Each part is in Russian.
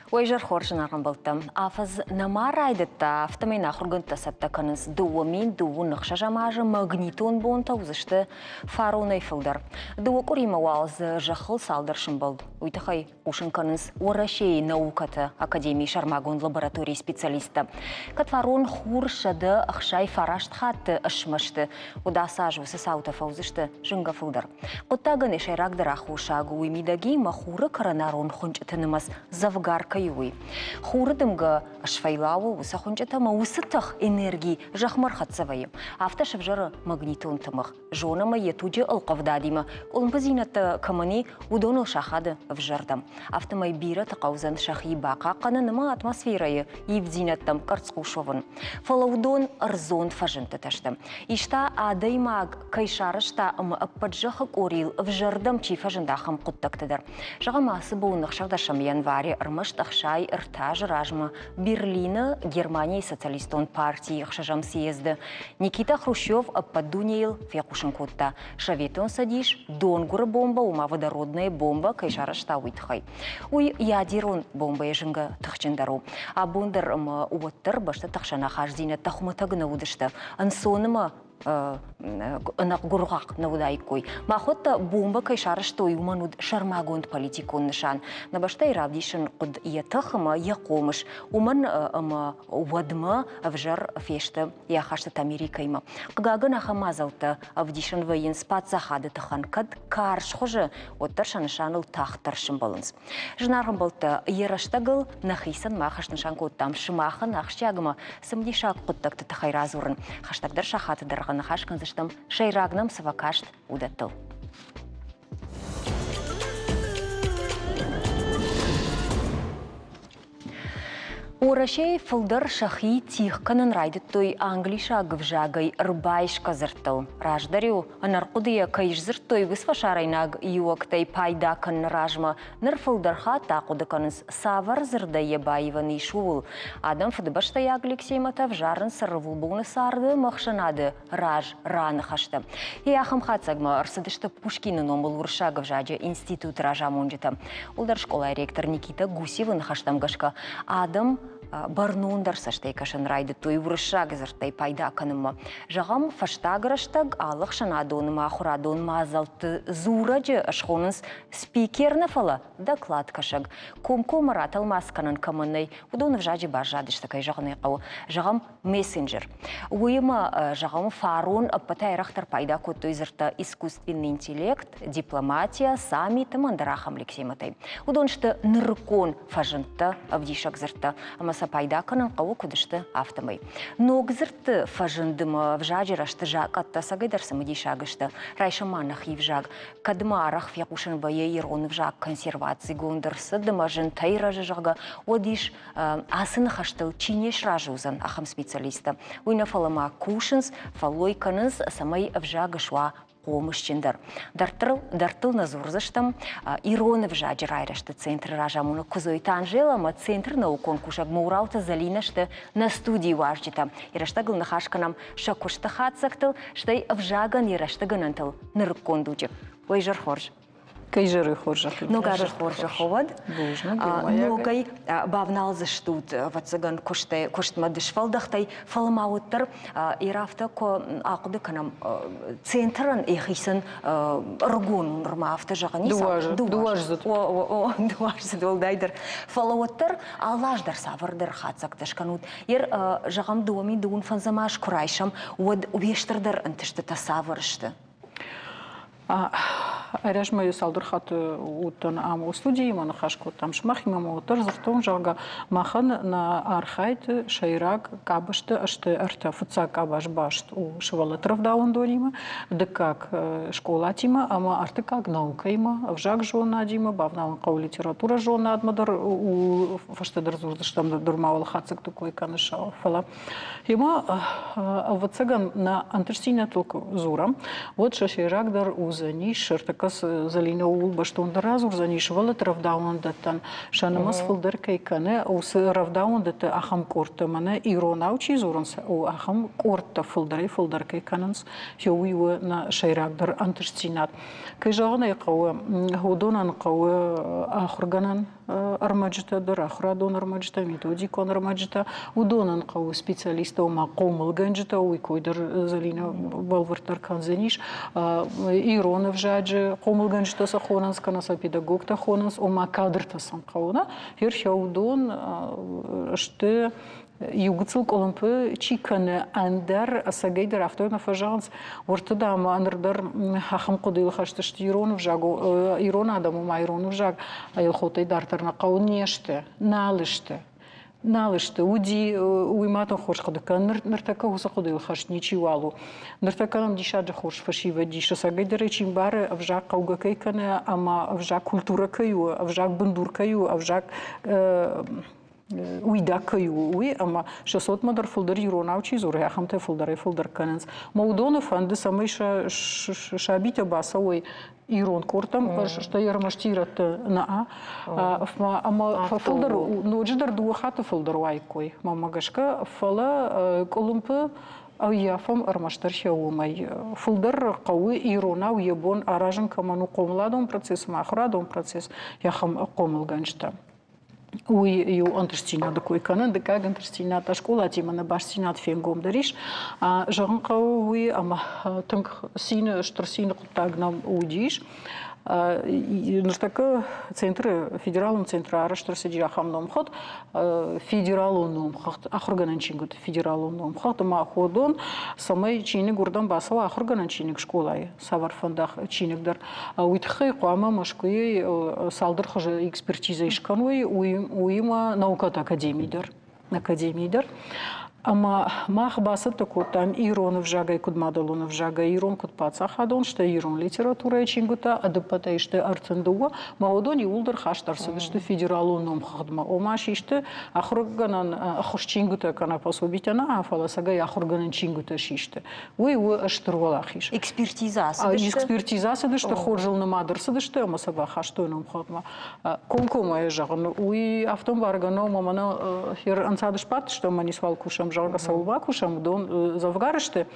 Ойжар хоршын арған болттым. Афыз намар айдытта автомайна құргынта сатта каныз дуамин дуу нықша жамажы магнитон буын таузышты фарон айфылдар. Дуу құрима уалзы жақыл салдыршын болды. Уйтықай ұшын каныз орашей наукаты академии шармагон лабораторий специалисты. Кат фарон хуршады ақшай фарашт хатты ұшмышты. Удаса жусы саута фаузышты жынға фылдар. Құттағын ешайрагдыр ақушагы уймидаги махуры коронарон хұнчытынымыз завгарка юй. Хурдымга швайлаву усахунчата маусытах энергии жахмар хатсавайым. Авташев жары магнитон тымых. Жонама етуджи алқавдадима. Улмбазината камани удонул шахады в жардам. Автомай бира тақаузан шахи бақа қаныныма атмосферайы евдинаттам карцқушовын. Фалаудон арзон фажынты таштым. Ишта адаймаг кайшарышта ама аппаджахак орил в жардам чи фажындахам құттақтыдар. Жағамасы буынық шағдашам январи армышт ақшай ыртаж ражма Берлина, Германии социалистон партии хшажам съезды. Никита Хрущев аппадунейл фекушын котта. Шаветон садиш, донгура бомба, ума водородная бомба, кайшарашта уйтхай. Уй ядерон бомба ежинга тахчендару. А бондар уоттар башта тахшана хаждина тахматагна удышта. Ансоныма нақ гурғақ наудайкой. Махотта бомба кайшарыштой умануд шармагонд политикон нышан. Набашта иравдишын құд иятықыма яқомыш. Уман вадма авжар фешті яхашты Америкайма. Қығагын ахамазалты авдишын вайын спат захады тыхан кад карш хожы оттар шанышаныл тақтаршын болыныз. Жынарғын болты ераштагыл нахисан махаш нышан коттам шымахын ақшягыма сымдишақ құттақты тахайразурын. Хаштагдар шахатыдар нахаш канзыштам шайрагнам савакашт удатыл. Урашей фылдар шахи тих канын райдыттой англиша гвжагай рбайш казыртыл. Раждарю анарқудия кайш зырттой высфашарайнаг юактай пайда кан ражма ныр фылдарха тақуды каныз савар зырда ебаеван ишул. Адам фыдыбаштай Алексей Матав жарын сырвул буны сарды махшанады раж раны хашты. Яхам хатсагма арсыдышты Пушкинын омыл урша гвжаджа институт ража монжита. Улдар школа ректор Никита Гусевын хаштамгашка. Адам барнундар саштай кашын райды той вұрышаг зыртай пайда каныма. Жағам фаштагыраштаг алық шанадоныма ахурадон мазалты зураджы ашхонынс спикерна фала доклад кашаг. Ком-ком араталмас канын камынай удонов жаджы баржадыштакай жағынай қау. Жағам мессенджер. Уйыма жағам фарон аппатайрахтар пайда коттой зырта искусственный интеллект, дипломатия, саммит мандарахам Алексей Матай. Удоншты ныркон фажынта авдишак зырта. Пайда канын қауы күдішті автомай. Ноғзырты фажындымы вжажырашты жақ аттасағайдарсымы дейшағышты. Райшаманах евжаг. Кадыма арақ фяқушын бае ероны вжаг консервации гондырсы дымажын тайражы жағы. Одиш асыны хаштыл чинеш ражузан ахам специалиста. Уйна фалама кушынс, фалой каныз самай вжагышва помощендар. Дартыл назурзыштам ироны вжаджы райрашты центр ражамуны кузойта Анжелама центр наукон кушак маураута залинашты на студии важджита. Ираштагыл нахашканам шакушты хатсактыл, штай вжаган ираштаганантыл ныркондуджи. Ойжар хорж. Кайжары хоржа. Ногажы хоржа ховад. Ногай бавналзы штут ватсаган куштма дышфалдахтай фаламауттар ирафта ко ақуды канам центран эхисын ргун нормафта жағани дуажзыт олдайдыр фалауттар алаждар савырдар хатсакташканут ер жағам дуами дуун фанзамаш курайшам уад увештырдар антышты тасавырышты. Аряжмаю салдырхаты утын ам студии маны хашко там шмахима мотор зыртон жага махан на архайт шайрак кабышты ашты арта фуца кабаш башт у швалатров даундонима дыкак школа тима ама арты как наука има вжак жона дима бавнал кау литература жона адмадар у фаштыдыр зурдыштам дурмавал хацык такой каныша фала има вацаган на антырсина толку зура вот шайрак дар узани шыртак такас залина ул баштонда разур заниш вала травдаун даттан шанамас филдер кейкане ус равдаун датта ахам корта мана ирона учи зурунс о ахам корта филдер кейкананс хёви на шайрагдер антштинат кежагна яқау ходонан қау ахурганан армаджита дыр ахрадон армаджита методикон армаджита удонан қау специалиста ома қомыл ганджита уйкойдыр залина балвартар канзениш иронов жаджи қомыл ганджита сахонанс канаса педагогта хонанс ома кадрта сан қауна хер шаудон шты Югцл колумпы чиканы андер асагейдер автойна фажанс ортадам андердер хахам кодил хаштышты иронов жагу ирон адаму майронов жаг айылхотай дартарна каунеште налышты уди уймата хош кадыка ныртака хуса кодил хаш ничивалу ныртака нам дишаджа хош фашива диша сагейдер чимбары авжак кауга кейкане ама авжак культура каю авжак бандур каю авжак уйда каю уй ама 600 мадар филдер иронавчи зуре ахамте филдер каненс маудоны фанды самый шабита баса ой ирон кортам что ярмаштират на ама филдер нодждар дуахата филдер вайкой мамагашка фала колумпы Ауяфам армаштар шаумай. Филдер кауи ирона уебон аражен каману комладон процесс махрадон процесс яхам комл ганжта. Уй ю антштина дакой канан дека антштина та школа тимана башсинат фенгом дариш жаган кауи ама тынк сине штрсине кутагнам удиш Нұртақы центры, федералын центры араштырсы жахам номхот, федералын номхот, ахырганан чингут федералын номхот, ма ходон самай чиник гурдан басала ахырганан чиник школай, саварфандах чиникдар. Уйтхай қуама машкуй салдыр хожа экспертиза ишкануй, уйма наукат академийдар. Ама мах басат такой там иронов жага и кудмадалонов жага ирон кудпаца хадон что ирон литература чингута адапата иште артендуа маодони улдер хаштарсы что федералоном хадма омаш иште ахурганан ахуш чингута кана пособитана афала сага ахурганан чингута шиште уй аштрвалахиш экспертизасы что ходжил на мадерсы что масаба хаштойном хадма конкома жаган уй автом варгано мамана хер ансадыш пат что манисвал кушам жалко салва кушам дон завгарышты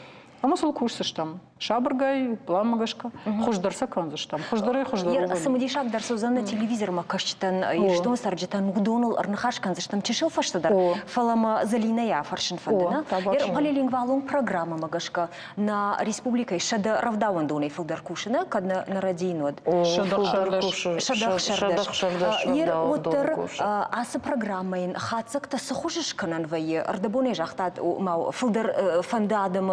ама сол кушсыштам шабыргай пламагашка хождарса канзыштам хождары я самодишак дарсозанна телевизорма кашчтан что сарджитан угдонул арнахаш канзыштам чешил фаштадар фалама залиная фаршин фандана полилингвалун программа магашка на республика шада равдаван доной филдар кушина кадна на радинод шадах ер отер аса программаин хацакта сахушиш канан вае ардабоне жахтат мау филдар фандадам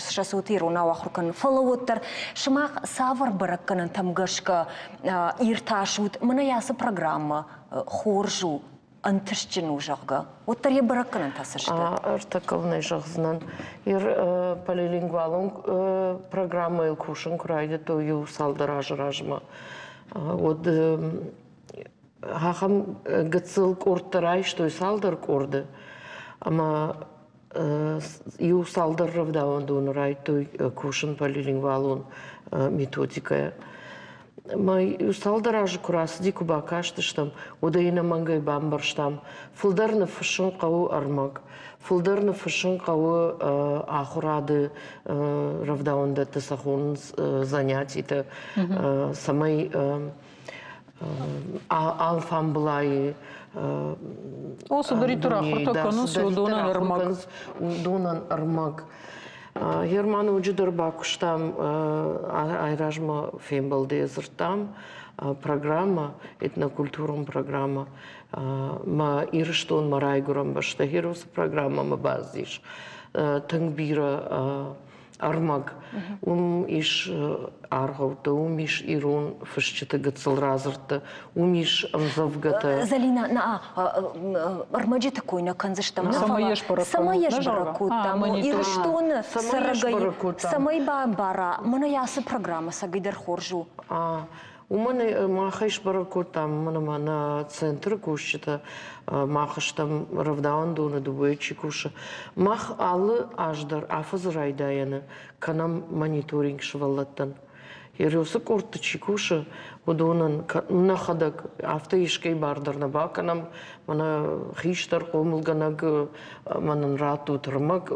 шасотиру на вахрукан фалавоттар шмах савар баракканан тамгашка ирташут мына ясы программа хоржу антышчину жагга оттар я баракканан тасышты артакылны жагзынан ир полилингвалун программа ил кушын курайды то ю салдаражма вот хахам гыцыл курттарай что салдар курды ама ю салдырров да он дунрай той кушин полилингвалун методика май ю салдыраж курас дикуба каштыштам удайна мангай бамбарштам фулдарны фышын кау армак фулдарны фышын кау ахурады равдаунда тасахун занятий самай алфам былай Осы директор ахыртаканыз донан армак. Герман уджидор бакуштам айражма фембалде зыртам программа этнокультурум программа ма ирштон марайгурам башта херус программа ма баздиш тангбира армак иш аргаута иш ирон фышчыты гыцыл разырты иш амзавгата залина на армаджи такой на канзыштам самаеш баракута ирштон сарагай самай бара мана ясы программа сагайдар хоржу у мене махаш баракута мана центр кушчыта махаштам равдаунду на дубойчи куша мах алы аждар афаз райдаяны канам мониторинг шваллаттан Ерёсы корты чикуша, удонан нахадак автоишкей бардыр на баканам, мана хиштар комылганаг, манан ратут рмак,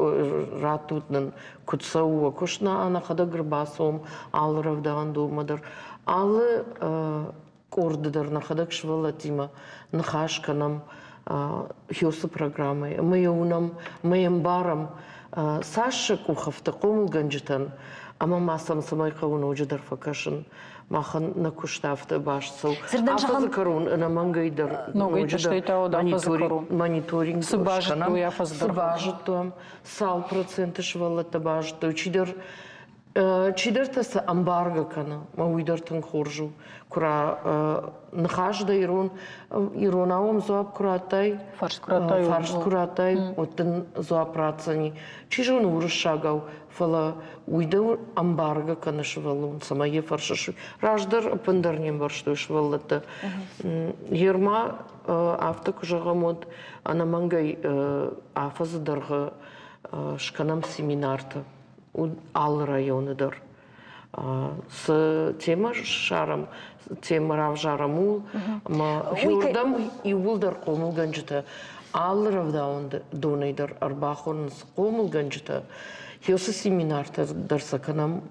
ратутнан кутсауа кушна, анахадак грбасом, алравдан думадыр. Алы кордыдар нахадак швалатима, нахашканам, хёсы программы. Мы унам, мы барам, Саша куховта комылганжитан, ама масам самай кауна уджадар факашын, махан на куштафта башсыл. Афазы карун, на мангайдар. Ногайта штейта ода афазы карун. Мониторинг. Сыбажыту и афаздар. Сыбажыту, сал проценты швалата бажыту. Чидер таса амбарга кана, ма уйдар тан хоржу. Кура нахажда иронавам зоап куратай. Фарш куратай. Фарш куратай, оттен зоап рацани. Чижон урышагау, фала уйдар амбарга кана швалун. Сама е фаршашу. Раждар пандарнем баршту швалата. Ерма автак жагамот, ана мангай афазы дарга шканам семинарта. Ал районыдыр. С тема шарам, тема равжарамул, ма хюрдам и улдар комул ганджита. Ал равдаунды донайдар арбахон с комул ганджита. Хёсы семинарта дарсаканам,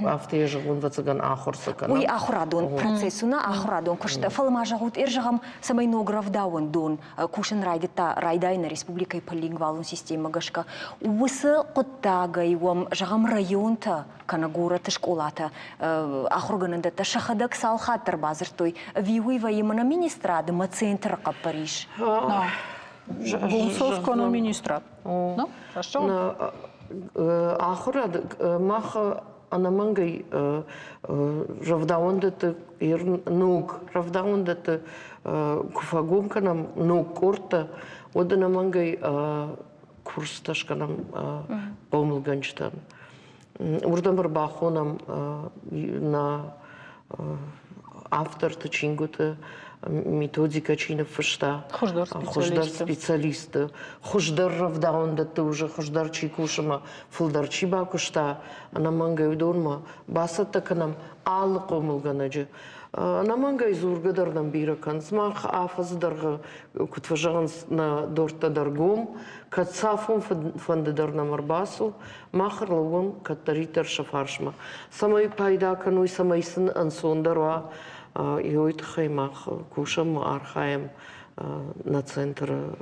автоежагун вацаган ахорсаканам. Уй ахурадон процессуна ахурадон кушта фалмажагут иржагам самай ногравдаун дон кушен райдайна республика и полингвалун система гашка. Усы коттагайвам жагам районта канагурата школата ахурганында шахадак салхатыр базыртой виуй ваимана министрады ма центр Париж. Бунсовка на министрат. Ну, хорошо. Ахурад маха анамангай равдаундата нуг равдаундата куфагумканам нуг корта оданамангай курсташканам помылганчтан. Урдан барбахонам на автор тачингута методика чина фышта. Хождар специалисты. Хождар равдаундата уже хождар чикушама фылдар чибакушта. Анамангай удорма басата канам алы комылганаджы. Анамангай зургадардан биракан. Смах афаздарга кутважаган на дорта даргом. Катсафон фандадарна марбасу. Махарлавон катаритар шафаршма. Самай пайдакану и самайсын ансондарва. И ойт хаймах кушам архаем на центр.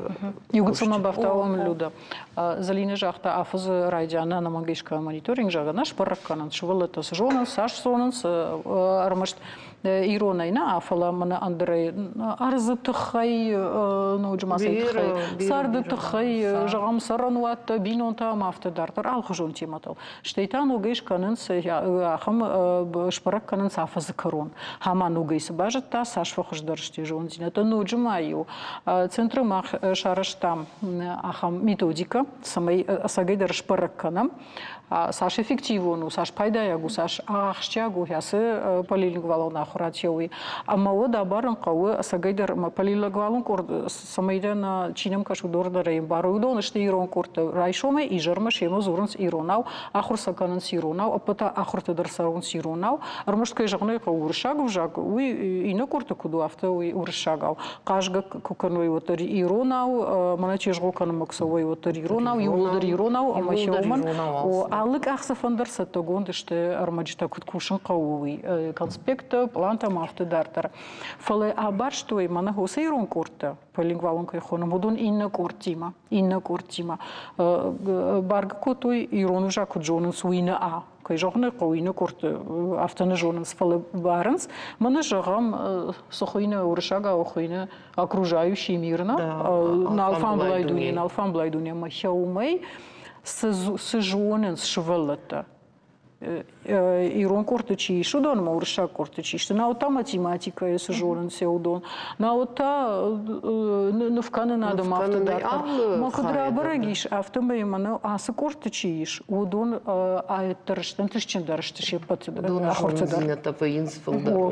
Югцама бафтавам люда. Залина жахта афазы райдяна на мангишка мониторинг жага наш паракканан швалата сжонан саш сонанс армашт иронайна афала мана Андрей арзы тхай ну джмасай тхай сарды тхай жагам сарануат бинонта мафтадартар алхжон тиматал штейтан угишканан се ахам шпаракканан афазы карон хаман угис бажта саш фохждаршти жонзината ну джмаю центры мах шараштам ахам методика самай асагайдар шпаракканам саш эффективону саш пайдаягу саш ахчагу ясы полилингвалон ахуратьёви амао дабаран кавы асагайдар полилингвалон корд самайда на чинам кашудордараим барудон шти ирон корд райшоме и жарма шемо зурунс иронау ахурсаканан сиронау апата ахуртадар сарун сиронау армышткай жагны кавуршагу жаг уи ино корд куду авто уи уршагау кажга куканой вот иронау маначежго канамаксовой вот иронау юлдар иронау амашоман алык ахсафандар сатогонд что армаджта куткушин кауи конспекта планта мафтадартар фале абар что и мана хосейрон корта полингвалон кайхона модун инна кортима барга котой ирону жаку джонен суина а кайжогны кауина корт автаны жонен фале барнс мана жагам сохойна уршага охойна окружающий мирно на алфан блайдуне махаумей сжонен швалата ирон корточи шудон маурша корточи что на ота математика е сжонен сеудон на ота навканы надо мафтадата макдра барагиш автомеймана асы корточиш удон а тарштан тышчин дарштыши патыда ахортадар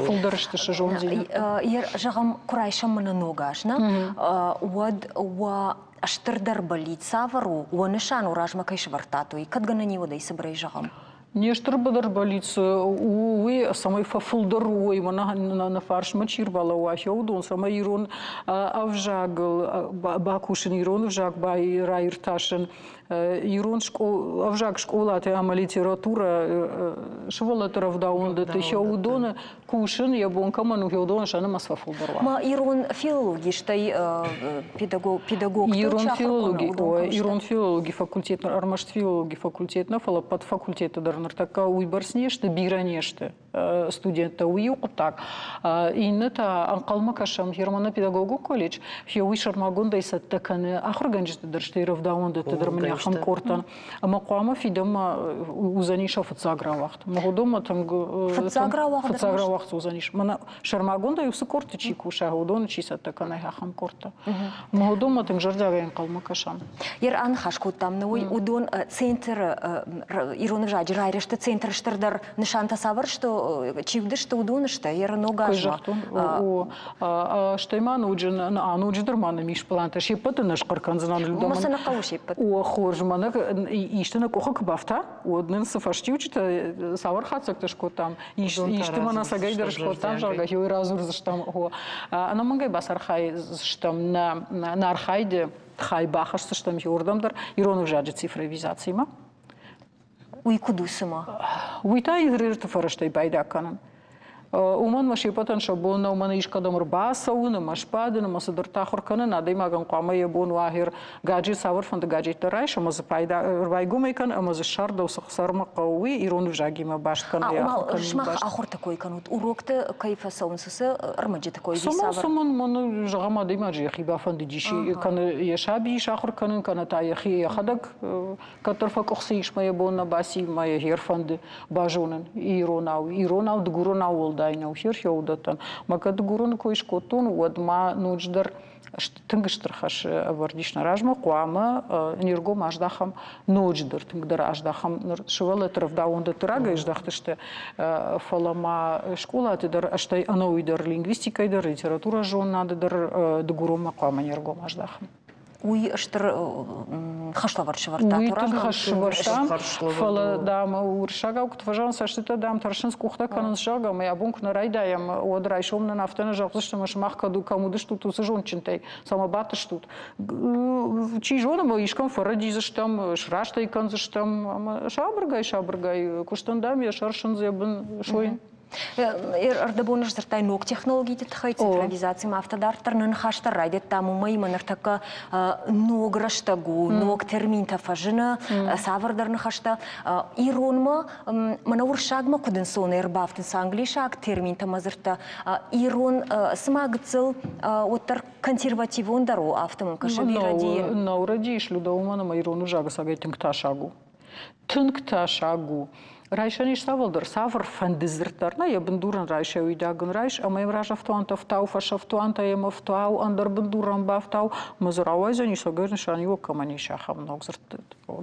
фулдарштышы жонзин ер жагам курайша мына ногашна ва аштырдар болит савару уанышан уражма кайшвартату и кадгана него да и собрай жагам. Нештр бадар балиц уи самой фафулдаруй на фарш мачирбала уахиудун самой ирон авжагл бакушин ирон авжаг бай райрташин ирон авжаг школа те ама литература швола таравдаун да хиудун кушин ябонка ману хиудун шана масфафулдаруа. Ма ирон филологи штай педагог ирон филологи факультет армашт филологи факультет на фала под факультет така уйбарснешті, биранешті студентті уйуқы так. Иннета анқалма кашам Германа педагогу колледж, хе уйшармагунда исат таканы ахырганжысты дыршты равдаунды тыдыр мне хам кортан. Ама қуама фидема узаниша фацагра вақт. Магудома там фацагра вақт узаниш. Мана шармагунда юсы корты чику шагудон чисат таканы хам корта. Магудома там жардага анқалма кашам. Ер анхашкут там на удон центр иронов жади райрешты центр штырдар нишанта савар что чивды что удон что ер ногажма. Что иман уджин уджидермана миш планта шипаты наш карканзан людом. Масана каушипат. О хоржмана иштина кохак бафта. Однин сафашти учита савар хацак шко там. Иштимана сагайдер шко там жарга хиой разур заштам. Ана мангай басархай заштам на архайде хай бахаш заштам хиордамдар иронов жади цифровизации ма. Уй кудусыма. Уйта игрырты фараштай байдаканан. Уман машипатан шабона уман ишкадамыр басауны машпадын масадыр тахурканы надай маган қама ебон вахир гаджи савар фанда гаджи тарайш амаз пайда вайгумайкан амаз шарда усахсарма қауи ирон вжагима башткан я. Шмах ахур такой канут урокты кайфа саунсысы армаджи такой савар. Суман маны жагама даймаджи хиба фанды диши кан яшаби шахур канын кана та яхи яхадак каторфа кохси ишма ебон баси мая херфанды бажонын иронау дгуронау дайна ухер хеудатан макад гурун коишкотун водма нудждар тынгыштрхаш вардишна ражма қуама нерго маждахам нудждар тынгдар аждахам швала травдаунда трага иждахтыште фалама школа тыдар аштай анауидар лингвистика идар литература жон надыдар дгурума қуама нерго маждахам. Уй штыр хашлавар шварта хашлавар фала дама уршага уктважан саштыта дам таршинс кухта канын жага мы абунк на райдаям одрайшом на нафтана жагзышты машмах каду камуды штут усыжон чинтай самобаты штут чи жонама ишкам фарадизыштам шраштай канзыштам шабыргай куштандам я шаршын зебын шойн. Ардабонаш зартай ног технологии тхай цифровизации автодартарнын хаштар райдет таму майманар така нограштагу ног терминта фажына савардарны хашта иронма манаур шагма кудын сон эрбафтын санглишак терминта мазырта ирон смагцыл оттар консервативон дару автомын кашабиради наурадиш людоумана ирону жага сагай тынкта шагу Райшаниш савалдар савар фандизртарна я бендуран райша уйдаган райш а моим ража втуанта втау фаша втуанта ема втау андар бендуран бафтау мазрауай за нисо герн шаньо каманиша хамног зрт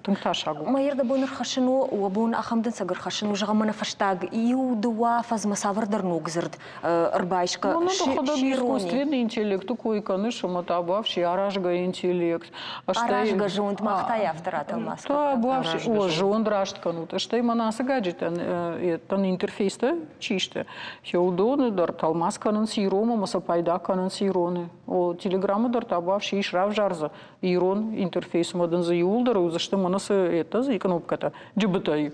тынкта шагу маерда бонер хашину вабон ахамдын сагар хашину жагамана фаштаг иу дуа фазма савардар ног зрт рбайшка искусственный интеллект такой каныша матабавши аражга интеллект аражга жонт махтай авторатал маска та бавши о жон драшт канут что иманаса тан интерфейста чиште хеудоны дар талмас канын сирома маса пайда канын сироны о телеграмма дар табавши ишрав жарза ирон интерфейс мадан за юлдар узашты манасы это за кнопката джбтай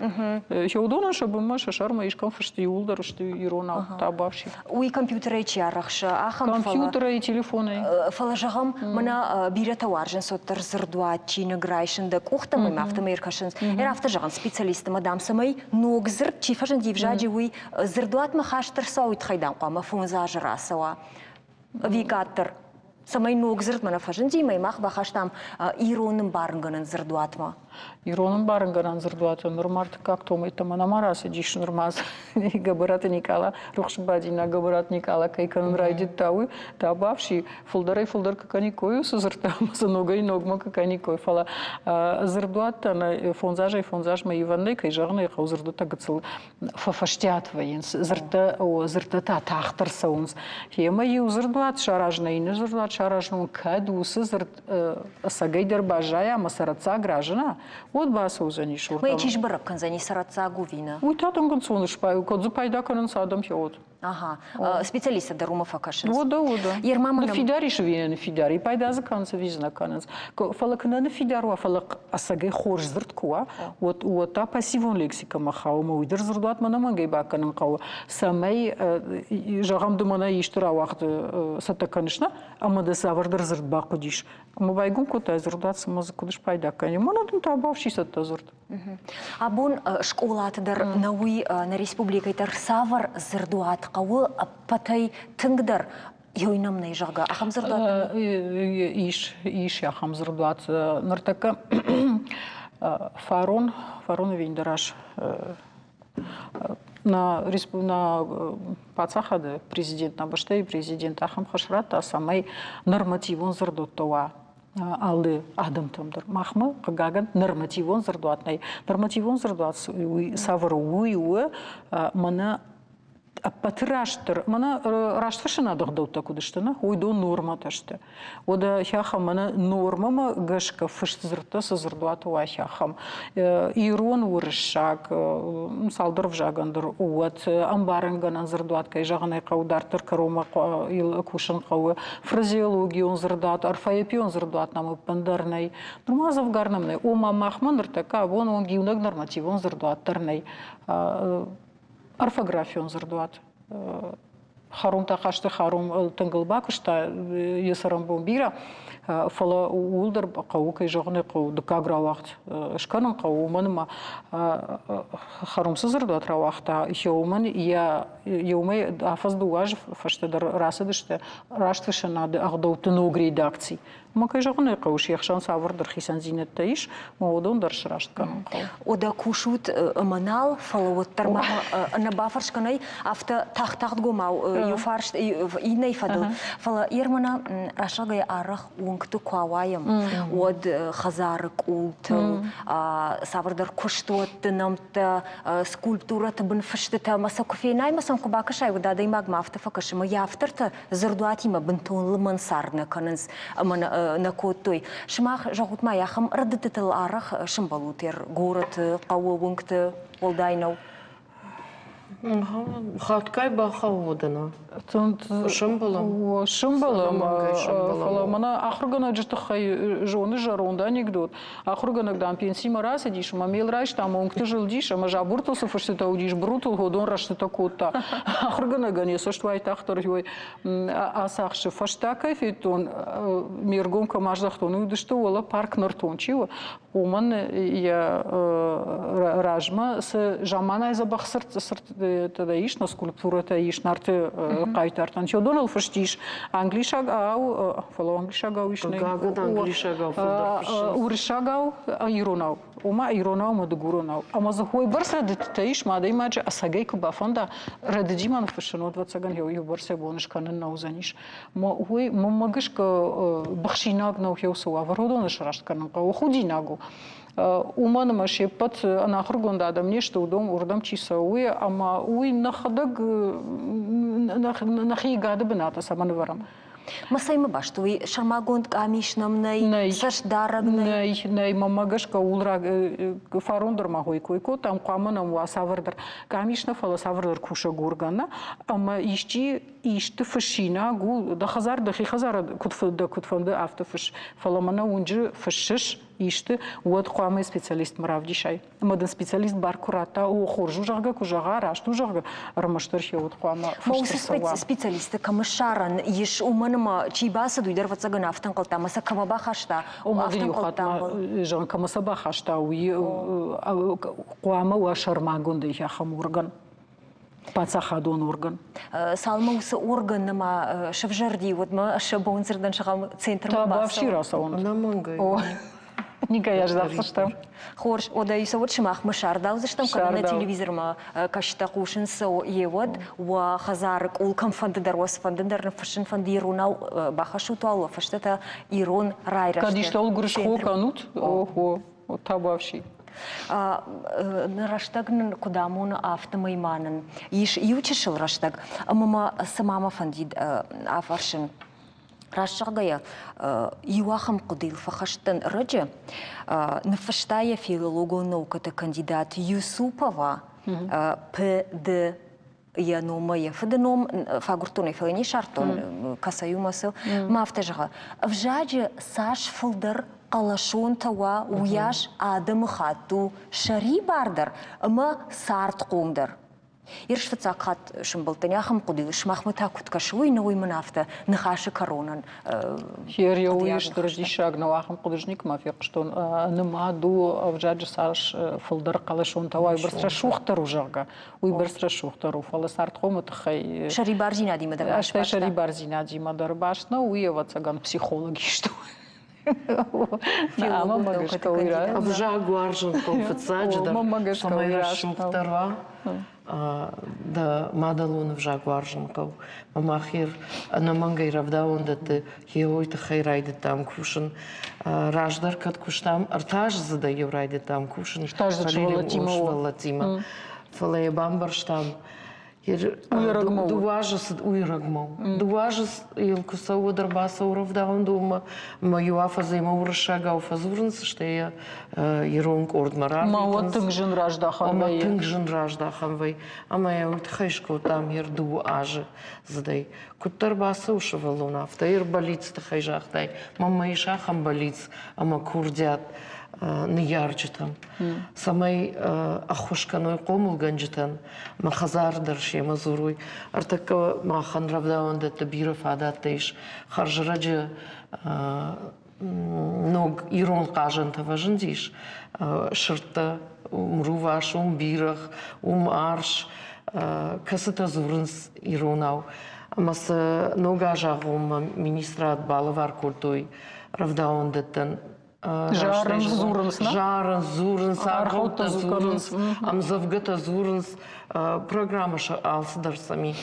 хеудоны чтобы маша шарма ишкам фашти юлдар что ирона табавши уи компьютеры чарахша ахам компьютеры и телефоны фалажагам мана бирата варжен соттар зырдуат чина грайшында кухтамы автомеркашын автожаган специалисты мадам самай ног зырт чифажан дивжади уи зырдуат махаштар сауит хайдан қама фунза жырасава вигаттар самай ног зырт мана фажан димай мах бахаштам иронын барынганын зырдуатма Ироном барангаран зардуата нормарт как то мы там анамарасы диш нормаз габарата Никола рухшбадина габарат Никола кайкан райдит тауи табавши фулдары фулдар каканикою сузыртам за ногой ногма каканикой фала зардуата на фонзаж мы иванны кайжарны хаузырдута гцыл фафаштят воен зырта тахтар саунс хема юзырдуат шаражна и не зырдуат шаражну каду сызырт сагайдер бажая масараца граждана вот бас узани шурда. Мы чиж бараб канзани саратса гувина. Уй татон гонцон шпай, код зупайда канан садам хиот. Ага, специалиста дарума факашин. Вода. Ермама на фидари швине на фидари, пайда за канца визна кананс. Фалак на фидару, фалак асаге хорж зрткуа, вот та пассивон лексика махау, мы уйдер зрдуат мана мангай баканан кау. Самай жагам думана иштура вахт сатаканышна, ама да савардер зрд бакудиш. Мы байгун кота зрдуат самаз кудыш пайда кани. Манадун табавши сатта зрд. Абун школатыдар науи на республикайтар савар зрдуат кау патай тыңгдар. Йойнамнай жага ахам зрдуат. Иш ахам зрдуат. Нартака фарон виндераш на пацахады президент на баштай президент ахам хашрата самай нормативон зрдуттова. Алды адамтамдыр. Махмы қагаган нормативон зрдуатнай. Нормативон зрдуат савыр уйуы мана патыраштыр. Мана раштышына дағдаута кудыштына. Ойду норма ташты. Ода хяхам мана нормама гашка фыштызырта сызырдуатуа хяхам. Ирон урышак, салдыр вжагандыр уат, амбарынганан зырдуаткай жағанай қаудартыр карома ил кушын қауы. Фразеологион зырдуат, орфоэпион зырдуат намы пандарнай. Нурмазов гарнамнай. Ома махманыр така, он гиунаг нормативон зырдуаттарнай. Орфографион зрдуат. Харум тахашты харум тыңгылбакышта есарам бомбира фала улдыр кау жағыны кау дыкагра вақт шканын кау маныма харумсыз зрдуат равақта еуман я еумай афазды уаж фаштыдар расыдышты раштышынады ағдауты ног редакций. Макай жағыны кау шияхшан савырдыр хисан зинетті иш, маудон даршы раштқан. Ода кушут манал фалауыттар на бафаршканай авто тахтахт гомау юфарш инай фадыл. Фала ермана рашагай арах уңкты куавайым. Од хазарык ултыл, савырдар куштуатты намты скульптураты бін фыштыта маса кофейнай масан кубакышай удады имаг мафты факышымы яфтырты зырдуатима бін тонлы мансарны канынс на коттой. Шымах жағутма яхым радытытыл арах шымбалутер город қауы уңкты олдайнау. Хаткай баха одана. Шымбалам. Шымбалам. Мана ахыргана жытықай жоны жаронда анекдот. Ахырганагдан пенсима раз едиш, мамел райш там оңкты жылдиш, ама жабуртылсы фыршыта удиш, брутыл годон раштыта котта. Ахырганаган есоштвай тахтар йой асақшы фаштакай фейтон мергом камаждахтон удышты ола парк нартончива. Оман я ражма с жаманай забахсырт тогда иш на скульптура та иш нарты кайтартан. Чодонал фаштиш англишагау, фало англишагау иш не. Гагад англишагау. Уршагау иронау. Ома иронау мадгуронау. Ама захой барса та иш мадai маджа асагай кубафанда раддиман фашно 20 ган ё барса бонышканын наузаниш. Ма ой мамагышка бахшинаг нау хеусу авародонаш раштканын ка худинагу. Уман машепат анахургонда адам нешто удом урдам чисауи, ама уй нахадаг нахигады бната саманварам. Масаймы баштуи шармагонд камишнамнай сашдарагнай. Най мамагашка улраг фарондыр магой койко там каманам ва савардар камишна фала савардар куша гургана, ама ишти фашина гу да хазар да хазар кутфанда автофаш фаламана унжи фашиш ишты вот қуамы специалист мравдишай. Мадан специалист бар курата о хоржу жага кужага рашту жага рамаштыр хе вот қуама фаштырсава. Специалисты камышаран еш уманыма чибасы дуйдар ватсаган автан қалтамаса камаба хашта. Омадын юхатма жан камасаба хашта уи қуама уа шармагунды яхам орган. Пацахадон орган. Салма усы орган нама шевжарди вот ма шабонзердан шагам центр мабаса. Табавши раса он. Намангай. Никая ждался, что. Хорш, ода и совод шимах мышардал, заштам когда на телевизор ма кашта кушин со евод, ва хазарк улкам фандадар вас фандадар на фашин фандирунал бахашу туала фаштата ирон райраш. Кадишта улгурш хоканут, ого, табавши. Раштагн кудамун автомайманан. Иш иучишил раштаг, мама самама фандид афаршин. راشقيا يواخم قديل فخشتن رجع نفشتايا فيلولوجو نوكة كاندидат Юсупова ПД я номая феденом фагуртоне фелени шартон касаюмасы мафтежга вжаджи саш филдер قلشون توا وياش آدم خاتو شري باردر اما سارت قومدر يرش فتاقات شمبلتني اخم قدي شمخ متاكد كشوي نوي منافته نخاش كورونن هير يويش درجي شاق نواخم قدجنيك ما في قشتون نما دو وجاج سارش فلدر قلشون توا يبرسر شوختر وجاقا ويبرسر شوختر وفلا سارت قوم تخي شري بارزينا دي مدر اشتا شري بارزينا دي مدر باشنا ويواتساغان психологи что Ама магашка уйра. Авжа гуаржан конфецаджи да самая шухтарва да мадалун авжа гуаржан кау. Мамахир на мангай равдаун да те хиой та хайрайде там кушан раждар кат куштам артаж зада еврайде там кушан. Штаж за чвалатима. Фалея бамбарштам. Дуажас уйрагмау. Дуажас илкуса ударбаса уравдаун дума маюафа займа урашага уфазурнс штея иронг ордмарар. Ма тынгжын раждаханвай. Ама тынгжын раждаханвай. Ама я утхайшко там ир дуажы задай. Куттарбаса ушавалуна. Втаир болиц тахайжахтай. Мама ишахам болиц. Ама курдят. Неярчитан. Самай ахушканой комул ганджитан. Махазар дарши мазуруй. Артака махан равдаун да табиров адатейш. Харжраджи ног ирон кажан таважандиш. Шырта умруваш бирах арш. Касата зурнс иронау. Амаса нога жагум министрат балавар куртуй. Равдаун даттан. Жарын зурынс, на? Жарын зурынс, архота зурынс, амзавгата зурынс, программа алсыдар сами.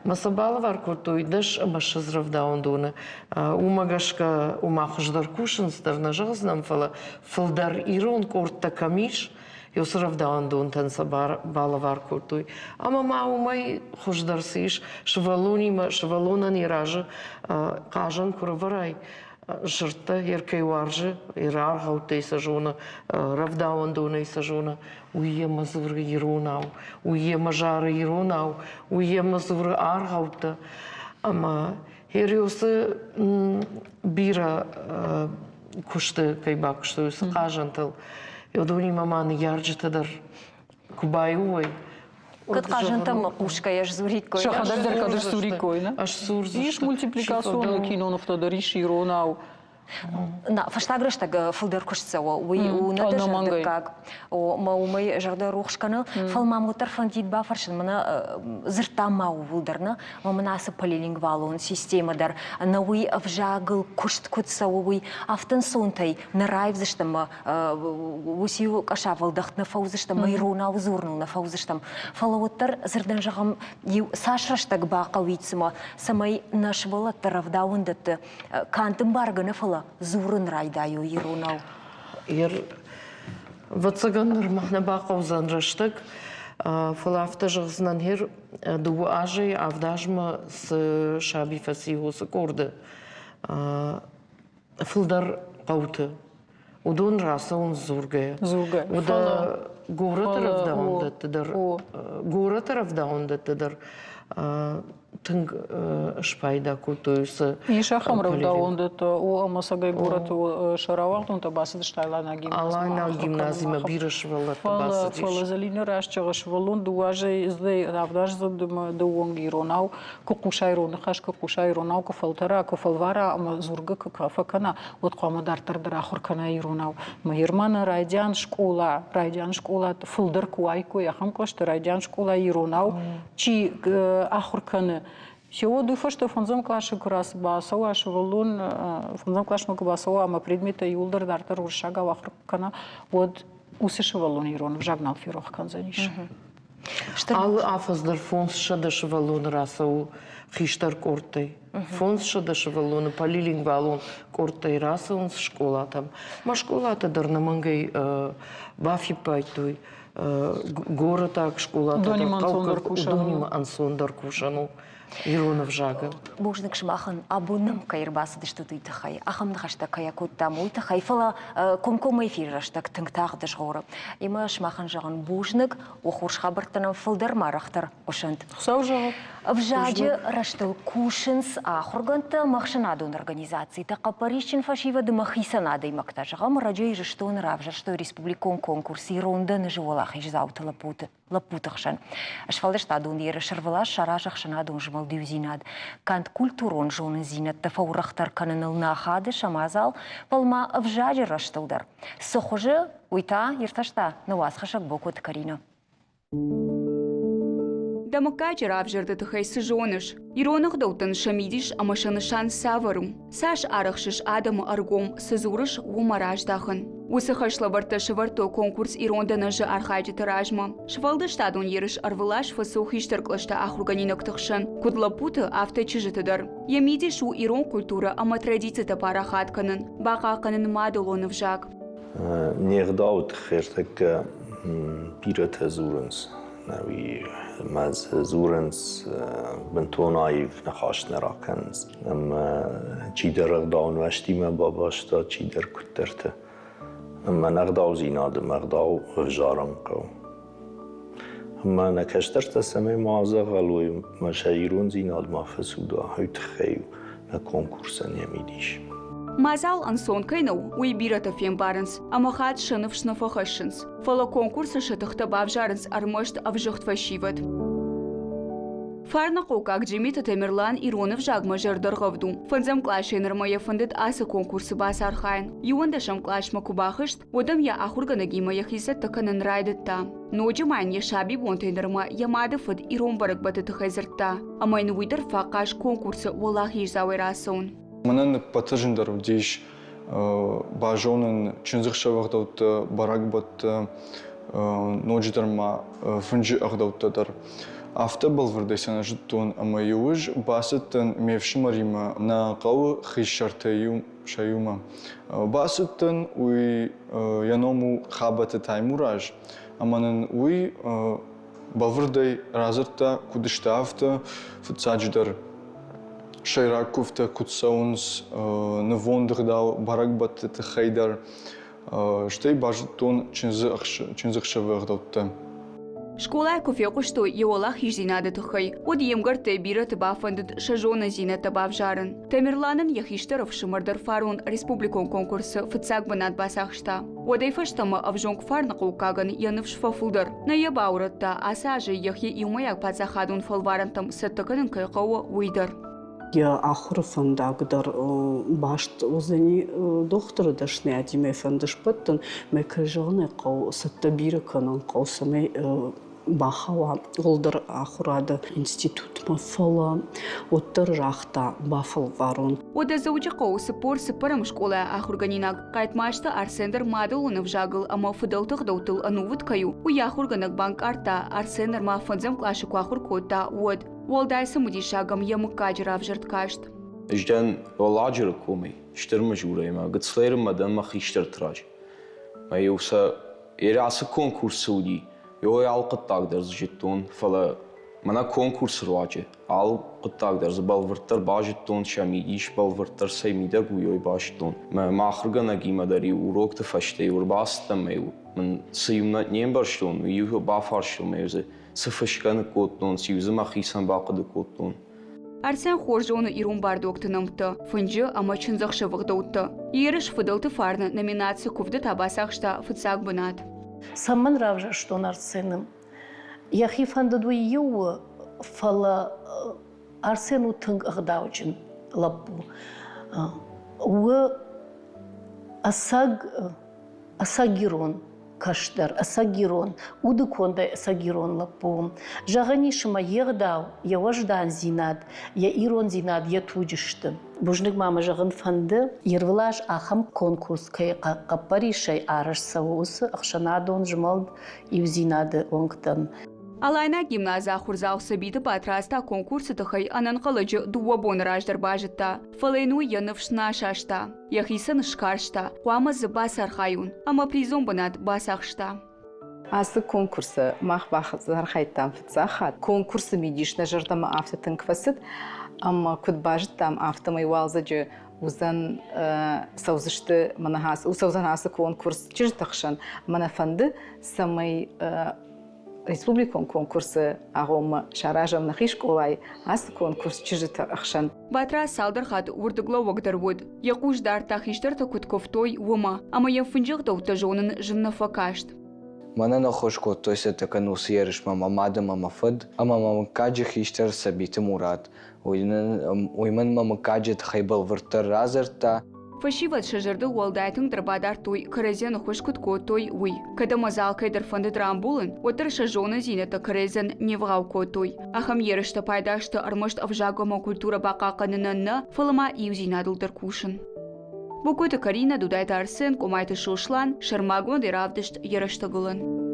Масабалы var kurtu ideš amaş zravdaun dune. Umagaşka umahıждар kuşınstır najaznam fala fıldar iron kurtta kamiş. Yosravdaun dun ten sabala var kurtu. Ama ma umay hoşdarsış şvalona ni rajı кажан kurvaray. Жырта еркей варжы, ирар хаутей сажуна, равдаун дуней сажуна, уе мазуры иронау, уе мажары иронау, уе мазуры ар хаута. Ама хериосы бира кушты кайбак, что юсы кажантыл. Йодуни маманы ярджытадар кубайуой. Кыт кажантам кушка яж зурикой. Шахадар кадр сурикой, на? Аж сурз. Иш мультипликационный кино в риши иронау. На фаштагрыштаг фылдыр кушцева уй унады жардыкак о маумай жарды рухшканы фалмамутар фантит бафаршын мына зыртамау вулдырны мамынасы полилингвалун системадар на уй вжагыл кушт кутсау уй автын сонтай нарайвзыштым усию кашавылдахтны фаузыштым майрона узурнулна фаузыштым фалауттар зырдан жагам сашраштаг бақауитсыма самай нашвала таравдаундатты кантым баргыны фала зурын райдаю иронау. Ир вацаган махна бақаузан раштык. Фалафта жығызынан хер дуы ажы авдажма с шаби фасиху с корды. Фылдар қауты. Удон раса он зургая. Зургая. Уда горы таравдаунда тыдар. Тынг шпайда культуюсы. Иша хамравда ондата о амасагай город шаравалтун табасы дыштайлана гимназия. Алайна гимназия бирашвала табасы диш. Фала залина рашчагашвалун дуажа издай авдаж задым дуонги ронау кукушай ронахаш кукушай ронау куфалтара куфалвара ама зурга кафакана от қамадар тардара хуркана иронау. Маирмана райдян школа фылдыр куайку яхам клашты райдян школа иронау чи ахурканы. Сегодня что фонзам клаши крас басова швалун фонзам клаш мог басова ама предмета юлдар дартар уршага вахркана вот усышвалун ирон в жагнал фирох канзаниш. Ал афаздар фонс шада швалун расау хиштар кортой. Фонс шада швалун полилингвалун кортой расаун школа там. Ма школа та дар намангай бафи пайтуй. город так школа. Доним Ансондор Кушану. Доним Ансондор Кушану. Иронов жага. Бужник шмахан абунам кайрбасы дышты тыйтахай. Ахам дхашта каякут там уйтахай. Фала комком эфираштак тыңтақ дышғоры. Има шмахан жаған бужник оқурш хабартанам фылдар марахтар ошант. Қсау жағы? Вжаджи раштыл кушинс ахурганта махшанадун организации. Тақа парищен фашива да махисанада имакта жағам раджой жыштон равжа, что республикон конкурс иронда на живолах иж заута лапутахшан. Ашфалдаштадун ера шарвала шаражах шанадун жмал дюзинад. Кант культурон жонын зинат тафаурахтар кананыл нахады шамазал палма вжаджи раштылдар. Сохожы уйта ирташта навасхашак бокот Карина. Дамакаджи равжырды тыхай сыжоныш. Иронах даутын шамидиш амашанышан саварум. Саш арахшиш адамы аргом сызурыш умараждахын. Усыхаш лаварта шыварто конкурс иронданажы архайджи тыражма. Швалды штадун ерыш арвылаш фасу хиштарклашта ахруганинок тыхшан. Кудлапуты авточыжытыдар. Ямидиш у ирон культура ама традицията парахатканын. Бақақанын мадулоны вжак. Нердаут хертек пират зуренс. نوی مز زورنس بنتونایف نخواست نراکنز چی در اقدام وشتی من باباشتا چی در کترته من اقدام زیناد مقدام وجارم کو من نکشترت سمه مازه غلوی مشایرون زیناد ما فسودا هیت خیو نکنکورس نمیدیش Мазал ансон кайнау уй бирата фембаренс, амахат шынов шнафахашынс. Фала конкурса шатахта бавжаренс армышт авжухт фашиват. Фарна қоқақ джимита Тамерлан Иронов жагма жардырғавду. Фанзам клашайныр мая фандет аса конкурсы бас архайн. Юанда шам клашма кубахышт, одам я ахурганagi мая хизет таканын райдытта. Ноджи майн я шаби бонтайнырма ямады фад Ирон барак батыты хайзыртта. Амайн уйдар фақаш конкурсы волах ежзауэрасон. Манан патажиндар дейш бажонын чынзықшавағдаут баракбат ноджидарма фынжы ағдауттадар. Афта балвардайсана жыттуын ама юж басыттын мевшимарима на қауы хишартаю шаюма. Басыттын уй яному хабаты таймураж. Аманын уй балвардай разырта кудышта афта фыцаджидар. Шайракуфта кутсаунс навондырдау баракбатты хайдар штай бажтон чинзықшавырдаутта. Школа кофеку что еолах хижзинады тыхай. Од емгарты бираты бафандыд шажона зинаты бавжарын. Тамерланын яхиштаров шымардар фарун республикон конкурсы фыцак банат басахшта. Одай фаштама авжонг фарна қоқаган янывш фафулдар. На ябауратта асажы яхи юмаяк пацахадун фалварантам саттаканын кайқауы уйдар. Я ахурфан дагдар башт озени докторы дашны адиме фандыш паттан мекажаны қау саттабиры канан қаусамай бахава олдар ахурады институт мафала оттар рахта бафал варон. Ода заучи қау сыпор сыпарам школа ахурганинак кайтмашта Арсендер мадулунов жагыл ама фыдалтық даутыл анувыт каю. У яхурганак банк арта Арсендер ма фанзам клашы куахур кота од. Волдайса мудишагам ямукаджирав жырткашт. Жден оладжыр коми, штырмы журайма, гыцлерым мадан махиштыр траж. Ма юса ерасы конкурсы уди, йой алқыттагдырз життон, фала мана конкурс руачы, алқыттагдырз балвырттар бажиттон шамидиш, балвырттар саймида гуйой бажиттон. Ма махырганаги мадари урокты фаштей урбастам мейу, мен сыюмнат нем барштон, юхо бафарштон мейузе. Sıfışkanı kodton, siyuzu mahisan baqıdı kodton. Арсен хоржоны ирун бардокты намты, фынжы ама чынзақшывық даутты. Еріш фыдылты фарны номинация кувды табасақшта фыцақ бынат. Саман равжа штон Арсеным. Яхи фандыду ию фала Арсену тынг ағдауджын лапу. Уы асагирон. Каштар, асагирон, удыкондай асагирон лапом. Жағанишыма еғдау, я ождан зинад, я ирон зинад, я туджышты. Бужник мама жағын фанды, ервылаш ахам конкурс кайқа қапаришай арыш сауысы, ақшанадон жмалд ивзинады оңқтан. Алайна гимназия хурзау сабиты патраста конкурсы тахай анан қалыжы дуабон раждар бажытта. Фалайну янывшна шашта. Яхисан шкаршта. Хуамазы бас архаюн. Ама призом банат бас ахшта. Асы конкурсы махбах зархайтам фцахат. Конкурсы медишна жардама автотын квасыт, amma кудбажт там автомай валзаджи узан саузышты манахас, усаузан асы конкурс чижтахшан манафанды самай республикон конкурсы агом шаражам нахишколай асы конкурс чижтахшан. Батра салдархат урдыгло вогдарвуд. Якуш дар тахиштар такутковтой ума, ама яфынжық даутажонын жымнафакашт. Mana na خوش کو تو ست کنو سیرش ماما مادم ماما فد اما ماما کاج خیشتر سبیت مراد ویمن ماما کاج تخیبل ورتر رازرتا Фашиват шажарды уалдайтын дырбадар той, каразен хошкутко той уй. Когда мазал кайдар фанды драмбулын, отыр шажона зинета каразен невгауко той. Ахам ерышта пайдашта армышт авжагома культура бақақанынынна фалыма иузинадылдар кушын. Букуты Карина дудайта арсын, комайты шушлан, шармагон деравдышт ерыштагылын.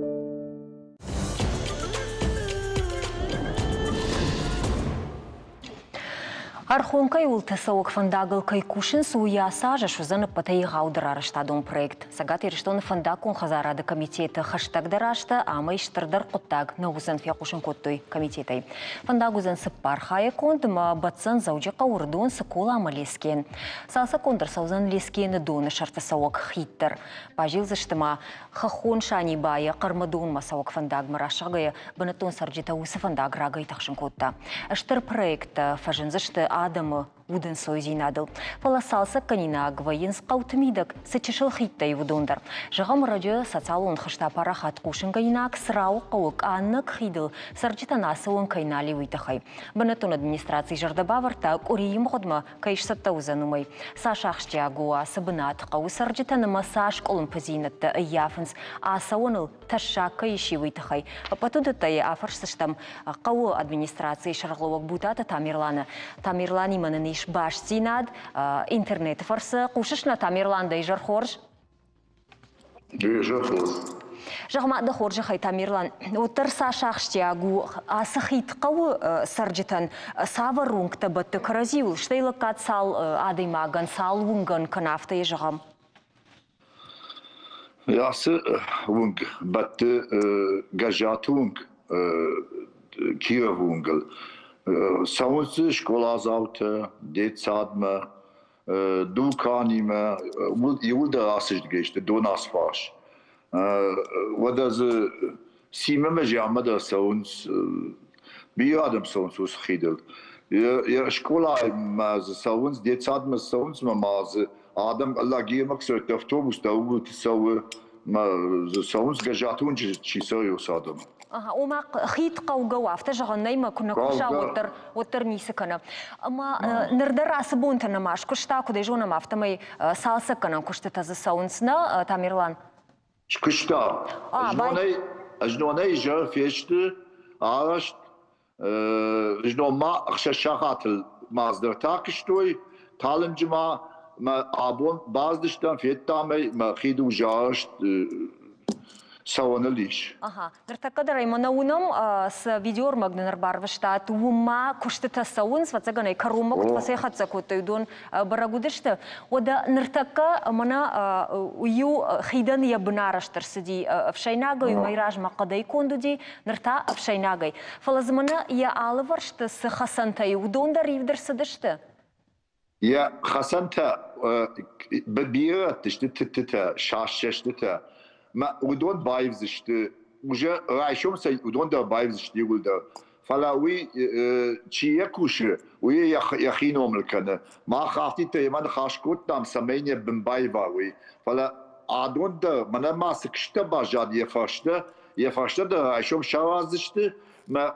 Архонкай ултасаук фандагыл кайкушин суяса жашузаны патай гаудырарыштадон проект. Сагат ирштон фандакон хазарады комитеты хаштаг дарашта, ама иштырдар қоттаг наузан фяқушин коттой комитетай. Фандагузан сыппар хайекондыма батсан заужақа урдон сыкола ама лескен. Салса кондыр саузан лескен доны шартасаук хиттер. Пажил заштыма хахон шани бая қармадон масаук фандаг марашагая банатон сарджита усы фандаг рагай тахшин котта. Аштыр проект фажин зашты адамы удын сойзинадыл. Фаласалса канина агвайын сқаутымидак сычышыл хиттай вудондар. Жағам радио социалон хышта парахат кушын кайнак срау қауық аннак хидыл сарджитанасы он кайнали уйтахай. Банатон администрации жардаба варта куриим ходма кайш саттаузанумай. Сашахшчи агуа сабынат қау сарджитаныма саш колын пазинатты яфынс асауыныл таша кайши уйтахай. Патудытай афарсыштам қау администрации шарғловак бутата Тамирлани мананиш баш синад интернет фарсы кушышна Тамирланда и жархорж. Жағма да хоржы хай Тамирлан. Отыр сашақшти агу асахит қауы сарджитан саварунг табытты каразиул. Штайлы кат сал адаймаган сал унган канафта и жағам. Ясы унг батты гажатунг киевунгл. Savunsu şkola zavtı, detsadma, dukanime, yılda asıcı geçti, donas faş. Vadazı simeme jamada savuns, bir adam savunsu skidil. Ya şkola maz savuns, detsadma savuns ma maz adam Allah giyemek sert avtobus da ugut savu ma savuns gajatun çisoyos adam. Ома хит қаугау афта жағаннай ма күні күша отыр несі күні. Ама нырдар асы бонтаны маш күшта күдай жонам афтамай салсы күні күшті тазы сауынсына, Тамирлан? Күшта. Жнонай жа фешті, арашт, жнома ақшашағатыл маздыр тақыштой, талымжыма абон баздыштан феттамай ма хиду жарышт, Саваналиш. Ныртакадар айманаунам с видеормагнар барваштат ума куштата саун свацаганай карума кутвасехат закотойдон барагудышты. Ода ныртака мана ую хидан ябнараштар сиди в шайнагай майраж мақадай кондуди нырта в шайнагай. Фалазмана я алваршты с хасантай удондар ивдерсадышты. Я хасанта бабиратышты тита шашшышты. ما ودون بايفزشتي وجا رايشوم سي ودون دا بايفزشتي يقول دا فلاوي تشي يكوش وي يخينو ملكنا ما خافتي تي من خاشكوت نام سمينيا بن بايفاوي فلا ادون دا من ما سكشتا باجاد يفاشتا دا رايشوم شوازشتي ما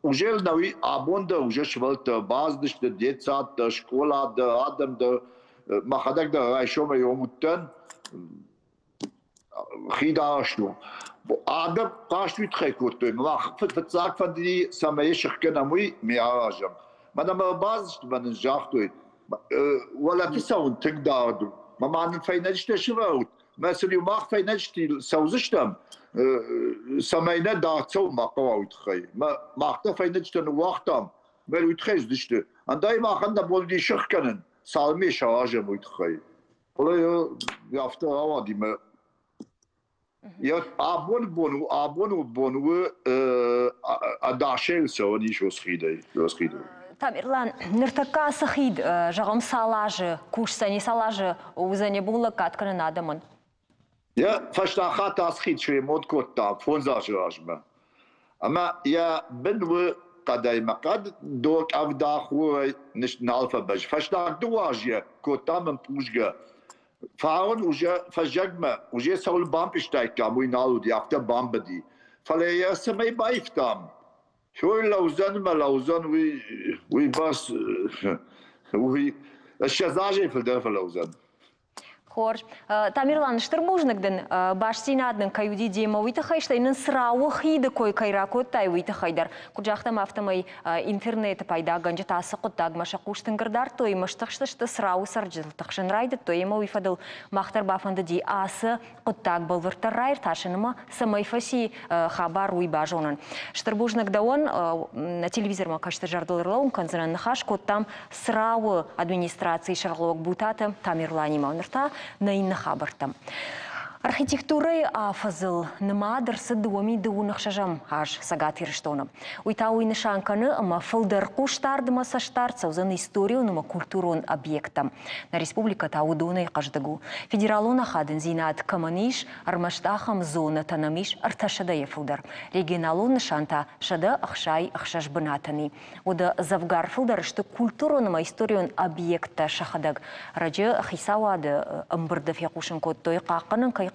وجل نوي ابون دا وجا شولت بازدشت ديتسات دا شكولا دا ادم دا ما خدك دا رايشوم يومتن خيداشتو عادب قاشتو تخيكوتو ما فتزاك فدي سماي شخكنا موي مياراجم ما ما بازشت من جاختو ولا تساون تقدادو ما معنى فينجت شفاوت مثلا ما فينجت سوزشتم سماينا دارتو ما قواوت خي ما اخت فينجت وقتام بل يتخيز دشت عندي ما خندنا بولدي شخكنن سالمي شاراجم ويتخي والله يافتا اوادي ما يا أبون بونو أداشل سوادي شو سخيدي Тамерлан, ныртака сахид, жагам салажы, куш сани салажы, узане була каткана надаман. Я фаштахат асхид шри мод котта фонзажражма. Ама я бенвы قدای مقد دو افدا خوی نش نالفا بج فشتاق دو واجه کوتا من پوشگه فاون وجه فجگمه وجه سول بام پشتاق کاموی نالو دی افتا بام بدی فلی سمی بایفتام شوی لوزن وی بس وی الشزاجه في الدفع لوزن Хорж. Тамерлан, штырбужнагдын башсинадын каюди дема уйтахайштайнын сырауы хиды кой кайракоттай уйтахайдар. Куджахтам автомай интернет пайда ганжа тасы құттаг маша куштынгырдар той маштықштышты сырауы саржылтықшын райды той ема уйфадыл мақтар бафанды ди асы құттаг болвыртар райр ташыныма самай фаси хабар уй бажонын. Штырбужнагда он на телевизор макашты жардылырлауын канзанан нахаш коттам сырауы администрации шарловок бутаты Тамерланима онырта на инна хабартам. Архитектуры афазыл нымадырсы дуами дуынық шажам аж сагат ирштона. Уйта уйны шанканы ама фылдар куштардыма саштарца узан историю нума культурон объектам. На республика таудуны каждагу. Федералона хадын зинат каманиш армаштахам зона танамиш арташадая фылдар. Регионалона шанта шада ахшай ахшаш бынатаны. Ода завгар фылдар что культуру нума историон объекта шахадаг. Раджы хисавады амбырды фекушын код той қақының кайқауы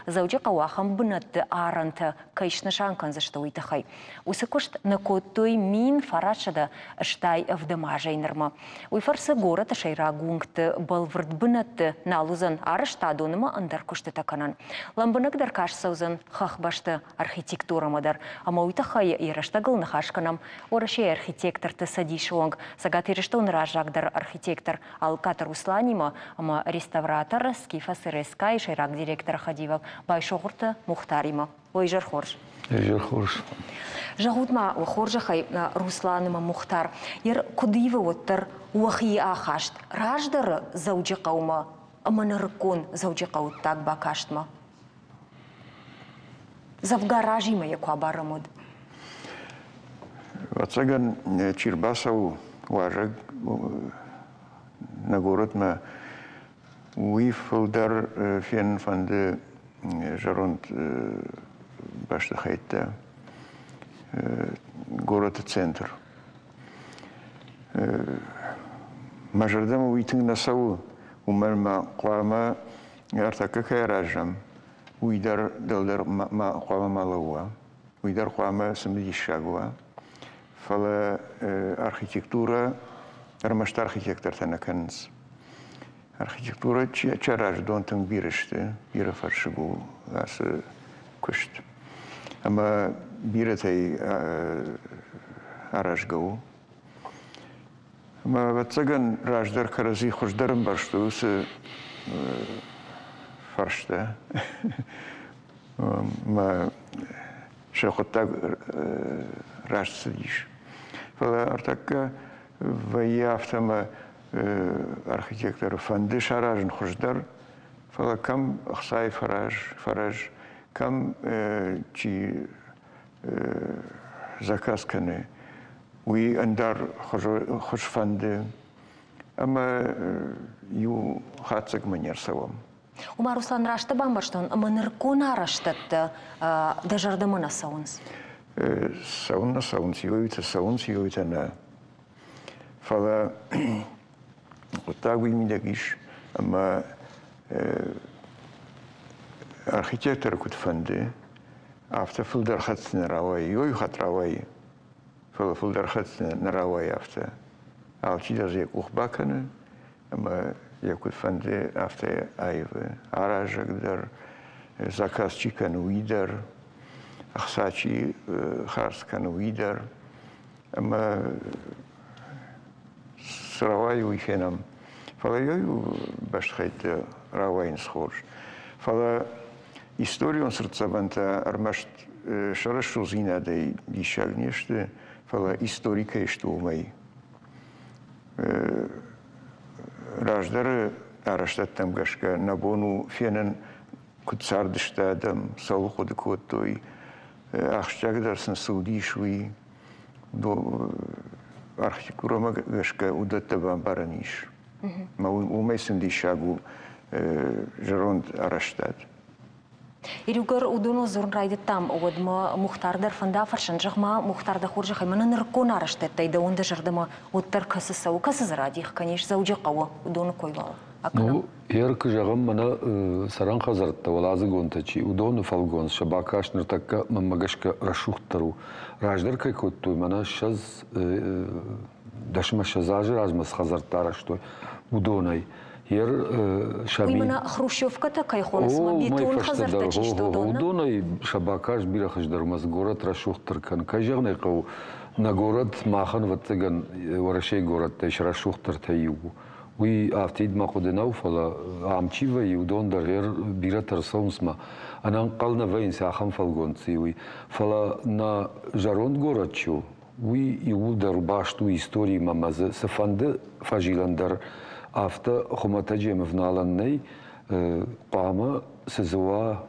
заужи қауахам бынатты аранты кайшны шанкан зашты уйтахай. Усы кушт на код той мин фарашада штай вдамажай нырма. Уйфарсы город шайра гунгты балвырд бынатты налузан арыштадоныма андар кушты таканан. Ламбынық даркаш саузан хахбашты архитектура мадар. Ама уйтахай ирыштагыл нахашканам орашей архитекторты садишуанг. Сагат ирыштон ражагдар архитектор Алкатар Усланима, ама реставратор Скифа Сырескай шайрак директор Хадивак Байшоғырты Мухтарима. Ой, жар хорж. Жар хорж. Жагутма хоржахай Русланыма Мухтар. Ер кудивы оттар уахи ахашт. Раждары заужи қаума, аманырыкон заужи қауыттак бакаштма. Завгаражима яку абарамуд. Вацаган Чирбасау важаг на город ма уйфылдар фен фанды жаронт баштахайта город-центр. Мажардам уйтын насау умарма қуама артака кайражам. Уйдар далдар қуама малауа. Уйдар қуама самдишагуа. Фала архитектура, армашта архитектор танаканс. Архитектура чараж донтан бирышты, бира фаршигу асы кушт. Ама биратай аражгау. Ама ватсаган раждар карази хождарым баршту усы фаршта. Ма шахоттаг рашсадиш. Фала артака ваяфтама архитектор фанды шаражын хождар. Фала кам ахсай фараж, кам чи заказ каны. Уи андар хож фанды. Ама ю хацак манер савам. Умар Руслан рашты бамбаштан, аманыркон араштатты дажардымына саунс. Саунс, йовита на. Фала оттаг уймидагиш, ама архитектор кут фанды, афта фулдар хат наравай, йой хат равай, фала фулдар хат наравай афта. Алчи даже як ухбаканы, ама якут фанды афта айвы, аражагдар, заказ чикан уидар, ахсачи харскан уидар, ама сравай уйфенам. Фала йою баштхайт равайн схож. Фала историю он срцабанта армашт шарашу зинадей дишагнешты, фала историка иштумай. Раждары араштаттам гашка набону фенен كنت ساردش تادم سالو خود كوتوي أخشاك درسن سودي شوي دو أرخيكورا ما غشكا ودت تبان بارنيش ما وما يسندي شاغو جروند أرشتاد Ирюгер удоно зорн райды там, одма мухтардар фанда фаршан жахма мухтарда хоржа хаймана ныркон араштет тайда онда жардама оттар касысау касыз радих, конечно, заужа қауа удоно койлау. Ну, ярко жагам мана саран хазартта валазы гонтачи удоно фалгон шабакаш ныртакка мамагашка рашухтару. Раждар кай коттой мана шаз дашма шазажы размас хазарттара что удонай. Именно Хрущевка-то кайхонсма бетон хазартачи что дона? Удонай шабакаш бирахаш дармас город рашухтаркан. Кайжагнай кау на город махан ваттаган варашей город тайш рашухтар тайюгу. Уи автид мақуденау фала амчива и удон даргер биратар саунсма. Анан қална вейн сахам фалгонци уи. Фала на жаронд город чу. Уи иудар башту истории мамазы сафанды фажиландар Авто хоматаджем в наланной пама сезуа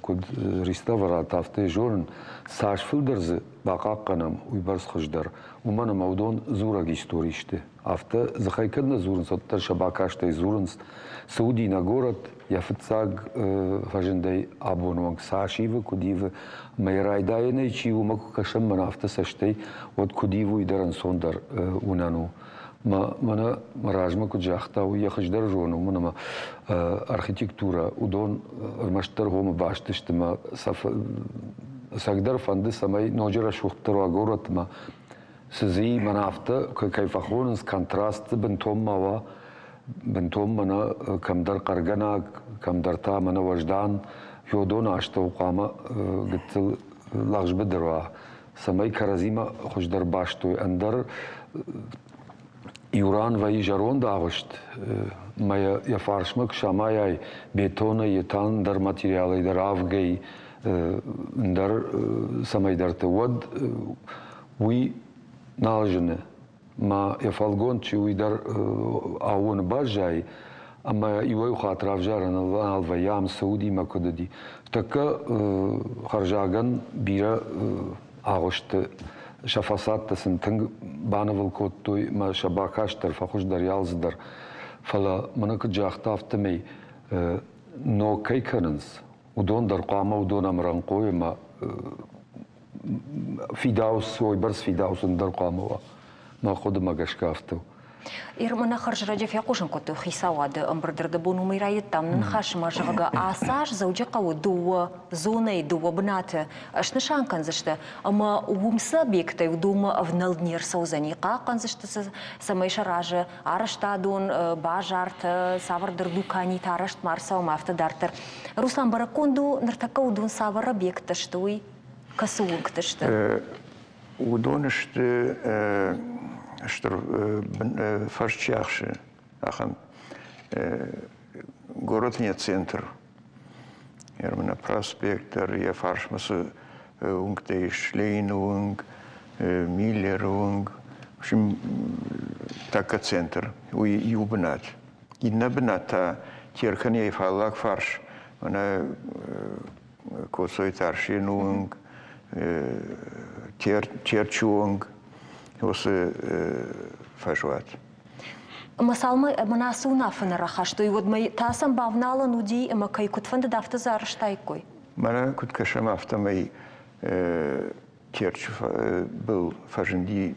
код реставрат авто жорн сашфилдерз бақаққанам уйбарс хождар умана маудон зураг историште авто захайкадна зурн соттар шабакаштай зурнс Сауди на город яфцаг фажендей абонуанг сашива кудива майрайдайней чиву маку кашам манафта саштей от кудиву и даран сондар унану Мана маражма куджахта у яхаждар жону мана архитектура удон маштар хома баштыштыма сагдар фанды самай ножера шухтару агоратма сизи манафта кайфахонс контраст бентом мана камдар каргана камдар та мана важдан йодон ашта уқама гитл лагж бедра самай каразима хождар баштой андар Юран ваи жарон дагышт, мая яфаршмак шамаяй бетона етан дар материалы дар авгей дар самай дар тевод уи налжене ма яфалгон чи уи дар аун бажай ама ивай хатра вжаран алваям сауди макодади така харжаган бира агышт شفاسات تسن تنگ بانوال کوتوی ما شباکاش در فخوش در یالز در فلا منک جاختاف تمی نو کی کننز ودون در قامه ودون امران قوی ما فیداوس وی برس فیداوس در قامه ما خود ما گشکافتو Ирмана харжраджев якушин кото хисавады амбрдырды бону мирайет там нхаш мажага асаш заужа кау дуа зоны дуа бнаты ашны шанкан зашты ама умса бектай дума в налднир саузани какан зашты самай шаражы араштадон бажарт савардыр дукани тарашт марса мафта дартер Руслан Бараконду нартакау дун савара бекташты уй касуункташты удонышты Штор фарчахши, ахам город не центр. Ермана проспектор, я фаршмасы унгтей шлейнунг, миллерунг, в общем така центр. Уи юбнат. И набната терхан я фалак фарш. Она косой таршинунг, терчунг. Осы фажуат. Масалмы манасуна фанараха, что и вот мы тасам бавнала нуди, и мы кай кутфанды дафта зараштайкой. Мара куткашам автомой терч был фаженди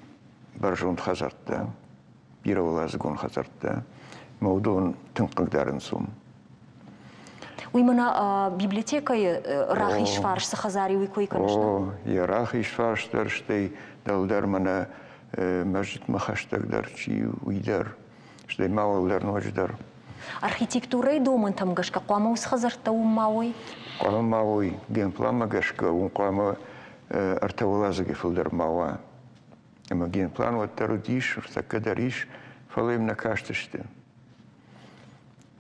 баржон хазартта, бировала загон хазартта, маудон тынкагдарен сум. Уймана библиотека рахиш фарш сахазари уйкой, конечно. О, я рахиш фарш дарштей далдар мана Мажит махаштагдар чи уйдар, что мауалдар ночдар. Архитектура и дома там гашка, куама усхазарта умауй. Куама мауй, генплан гашка, куама артавулазаги филдар мауа. Ама генплан вот тарудиш, такадариш, фалем на кашташте.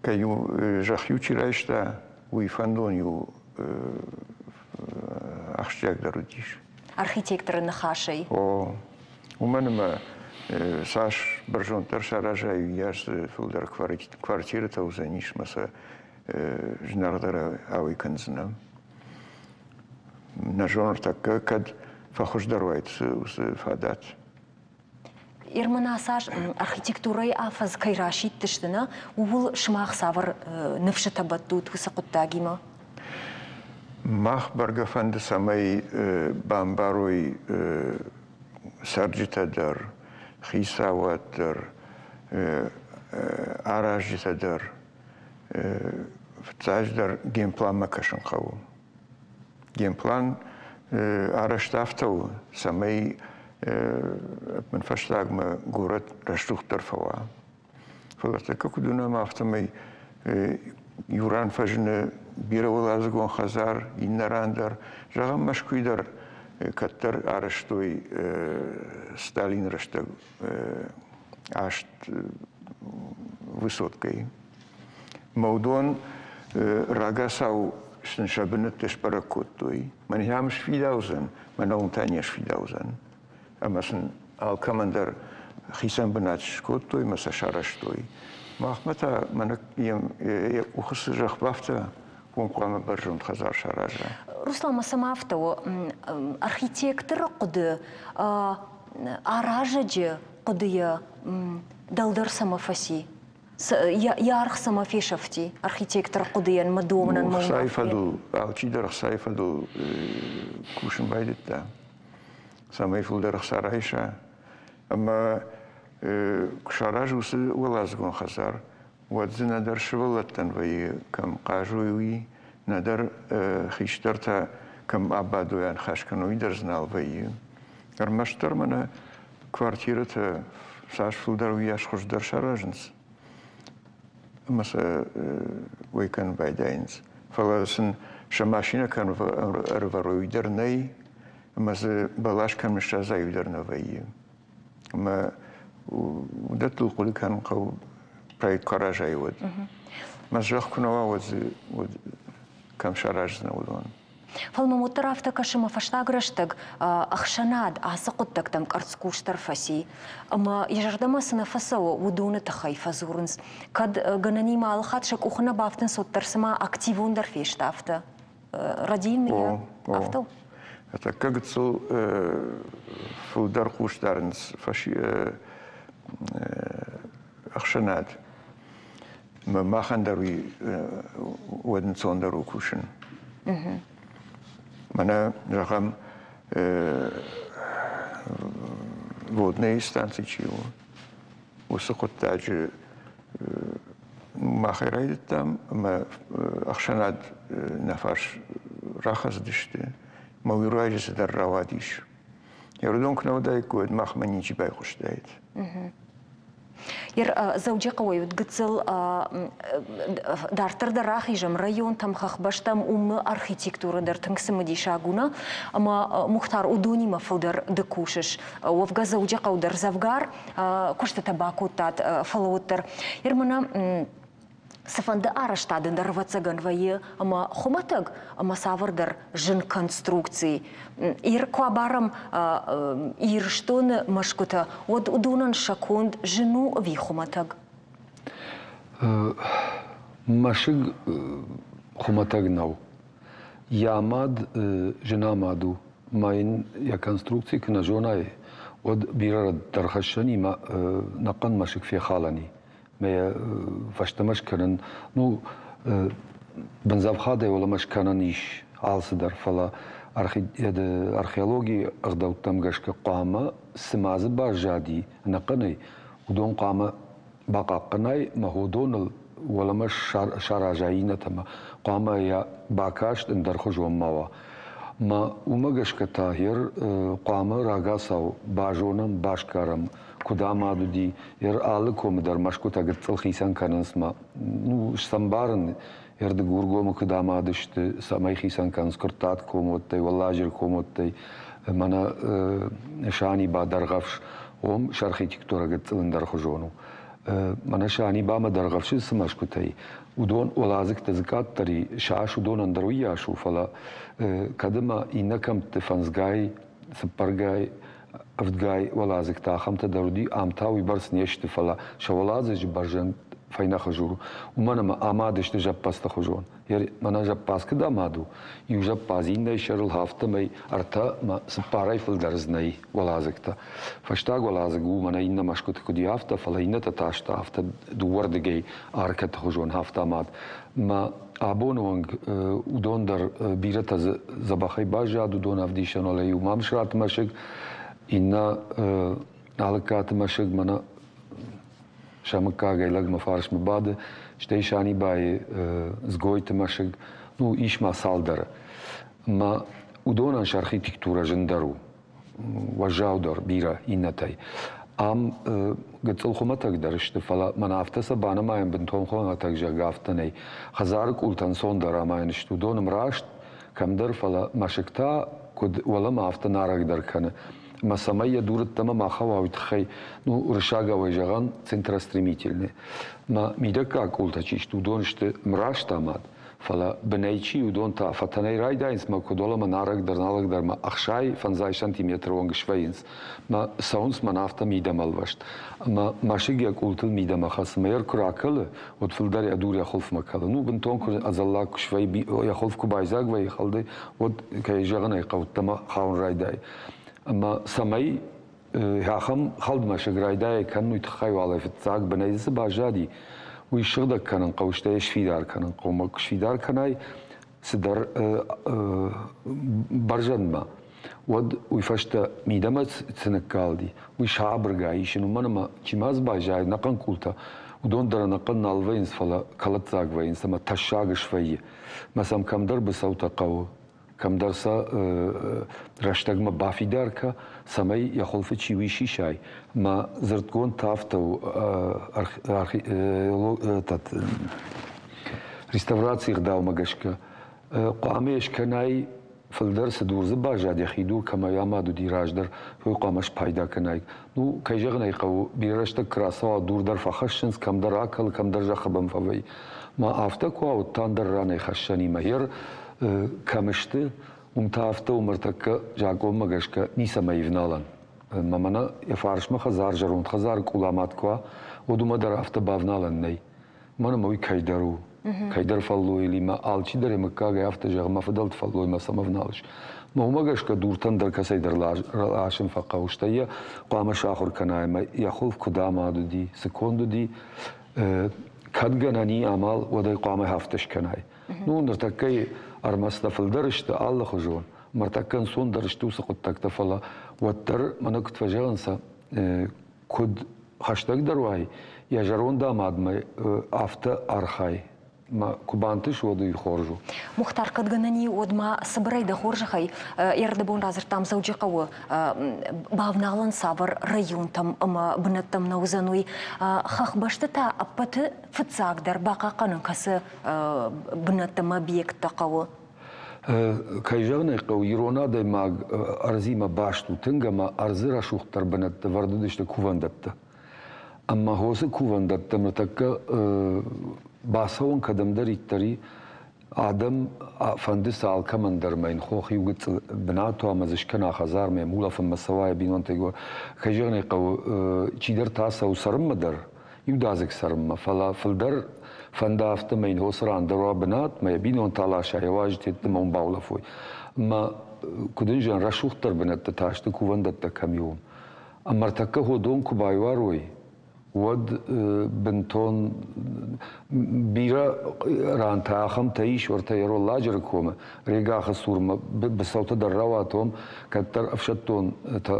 Каю жахю чирайшта, уй фандонью ахштагдарудиш. Архитекторы нахашей. О. У мене Саш Баржон Таршаражаю, я ж филдер квартири та узаніш маса جنردر أوي كنزنا نجون تك كد فخش درويت فادات إرمناساج أرخيتكتوري أفز كيراشيد تشتنا وول شماخ سافر نفش تبدود وسقط تاجيما ماخ برغفند سمي بامباروي سرجتا در خيساوات در آراجتا در فتاج در جيم بلان مكشن قو جيم بلان آرشتافتو سمي من فشتاق ما قورت رشتوخ درفوا فلتك كدونا ما افتمي يوران فجن بيرا ولازقون خزار ينران در جغم مشكوي در كتر آرشتوي ستالين رشتاق عاشت وسوتكي موضوع راقاساو شنشابنت تشبركوتوي من هامش في داوزن من اون تانيش في داوزن اما سن الكمندر خيسان بناتش كوتوي مسا شارشتوي ما احمتا منك يم وخص جخبافتا ونقوم برجون خزار شاراجا رسلان مسامافتو أرخيتكتر قد آراجج قد دلدر سمافسي يارخ سمافي شفتي أرخيتكتر قديا مدومنا الموضوع خسايفدو أو تشيدر خسايفدو كوشن بايدتا سمايفل در خسارعيشا أما كشاراج ولازقون خسار وادزنا در شولتن وي كم قاجوي ندر خيشترتا كم عبادو يعني خاشكنوي درزنال وي ارمشتر من كوارتيرتا ساش فل در وياش خوش در شاراجنس مثلا ويكن بايدينز فلسن شماشينا كان ارفروي درني مثلا بلاش كان مش زي درنوي ما ودت القول كان قو برايد كراجا يود ما جاخ كنا ود كم شراجنا ودون فالما مترافتا كشما فشتاغرشتك أخشناد عسقطك تم كارتسكوش ترفسي أما يجردما سنفسو ودون تخيف زورنس كد غناني مالخات شك أخنا بافتن صوت ترسما أكتيفون در فيش تافتا ردين ميا أفتو أتكاقت سو فودر قوش دارنس فشي أخشناد ما خندروي ودن صندرو كوشن منا رقم ودني استانسيتشيو وسقط تاج ما خيريد تام ما أخشناد نفاش راخص دشته ما ويراجس در رواديش يردون كنا وداي كود ما خمنيجي باي خوش دايت ير زوجي قوي وتقتل دارتر دراخي جم ريون تم خخبشتم أرخيتكتورة در تنقسم دي شاغونا أما مختار أدوني مفلدر دكوشش وفقا زوجي قو در زفقار كشت تباكو تات فلوتر يرمنا سفند آرشتادن در واتساقن ويه أما خمتق أما سافر در جن конструкции إير كوابارم إير شتون مشكوتا ود أدونن شكوند جنو في خمتق مشق خمتق نو ياماد جنامادو ما يا конструкции كنا جوناي ود بيرد درخشني ما نقن مشق في خالني ما فاشتمش كرن نو بنزاب خاده ولا مش كاننيش عالصدر فلا أرخيولوجي أخدو تمجش كقامة سماز بارجادي نقني ودون قامة بقى قناي ما هو دون ولا مش شراجعينة تما قامة يا باكاش اندر خجو موا ما ومجش كتاهير قامة راجاسو باجونم باشكارم كدامادو دي ير آلكم در مشكو تاقتل خيسان كاننس ما نو سنبارن يرد غورغوم كدامادشت سماي خيسان كانس كرتات كوموتي واللاجر كوموتي منا شاني با درغفش وم شرخي تكتورا قتل در خجونو منا شاني با ما درغفش سمشكو تي ودون ولازك تزكات تري شاش ودون اندروياشو فلا كدما إنكم تفنزغاي سبرغاي أفدغاي ولازك تاخم تدرودي آمتاوي برس نيشت فلا شولازج برجن فاینا خجورو و منم آمادش جب پاست خجون یعنی من جب پاس کد آمادو یو جب پازین نیشرل هفته می ارتا ما سپارای فل درز نی ولازکتا فشتاگ ولازگو من این مشکوت کدی هفته فلا این تاشتا هفته دوور دگی آرکت خجون هفته آماد ما آبون وانگ ودون در بیرت زباخی باجاد ودون افدیشن ولی و مام شرات مشک اینا نالکات مشک منا شمکا گیلگ مفارش مباده شتیشانی بای زگویت مشک نو ایش ما سال داره ما ودون آن شرخی تکتورا جندرو وجاو در بیرا این نتای ام قتل خمتك درشت فلا من افتس بانا ما ين بنتون خمتك جافتني خزارك قلتن صون درا ما ينشتو دون مراشت كم در فلا مشكتا كد ولا ما افت نارك در كنه ما سمية دورت تما ما خوا وتخي نو رشاغا وجغان центростремительный ما ميدكا قلت چيشتو دونشت مراشت اماد فلا بنيچي ودون تا فتني رايداينس ما كدولا ما نارك در نالك در ما اخشاي 5 سنتيمتر وانگ شوينس ما ساونس ما نافتا ميدم الوشت ما ماشيغي قلت ميدم خاص ما يركراكل وتفل دار ادور يخلف مكال نو بنتون كو ازلاك شوي يخلف كو بايزاك وي خلدي ود كاي جغنا يقوت ما خاون رايداي اما سمي هاخم خلد ما شغرايداي كانو يتخايو على فتاك بنيز باجادي ويشغدك كان قوشته يشفيدار كان قومك شفيدار كناي سدر برجن ما ود ويفشت ميدمت تنكالدي ويشعبر جايش انه من ما تشماز باجاي نقن قولتا ودون در نقن نالوينس فلا كلت زاغ وينس ما تشاغ شويه مثلا كم در بصوت قو كم درسا رشتق ما بافيدار كا سمي يخلف تشيويشي شاي ما زرتكون تافتو ريستوراتسي غداو مقشكا قاميش كناي فالدرس دور زباجاد يخيدو كما يامادو ديراج در هو قامش بايدا كناي نو كيجغنا يقو بيرشتك كراسا دور در فخشنس كم در اكل كم در جخبم فوي ما افتكوا وتان در راني خشني مهير كمشت ومتافته ومرتك جاكو مقشكا نيسا ما يفنالن مامانا يفارش ما خزار جرون خزار كولامات كوا ودو ما در افته بافنالن ني مانا موي كيدرو كيدر فالو اللي ما آلچي در مكاغي افته جاغ ما فضلت فالو ما سمفنالش ما هو مقشكا دورتن در كسي در لاشن فقاوشتايا قامش آخر كناي ما يخلف كدامادو دي سكوندو دي كدغناني عمال وداي قامي هفتش كناي نو نرتكي أرمسنا في الدرجة الله خجون مرتكن صون درجة وسقط تكتفلا وتر من كنت فجأنسا كد خشتك درواي يا جرون داماد ما أفتا أرخاي ما كوبانتش ودو يخرجوا مختار قد جنني ودما صبري ده خرج خي يردبون رازر تام زوجي قوة بافنالن صبر ريون تام أما بنتم نوزنوي خخ بشتتا أبت فتزاق در باقا قانون كس بنتم بيك تقوى كيجانا قوي يرونا ده ما أرزي ما باشتو تنجا ما أرزي رشوخ تربنت ورددش كوفندت أما هوس كوفندت مرتكا باسون قدم داری تری آدم فندس آل کمان در ماین خوخی وقت بناتو آمزش کنا خزار میمولا فم مسوای بینون تیگو خیجانی قو چی در تاسا و سرم در یو دازک سرم فلا فل در فندافت ماین هو سران در بنات ما بینون تلاش ایواج تیت مون باولا فوی ما کدنجان رشوخ تر بنات تاشت کووندت کمیوم امرتکه هو دون کبایواروی ود بنتون بيرا ران تاخم تعيش ورتا يرو الله جركوم ريغا خسور بصوت درواتهم كتر افشتون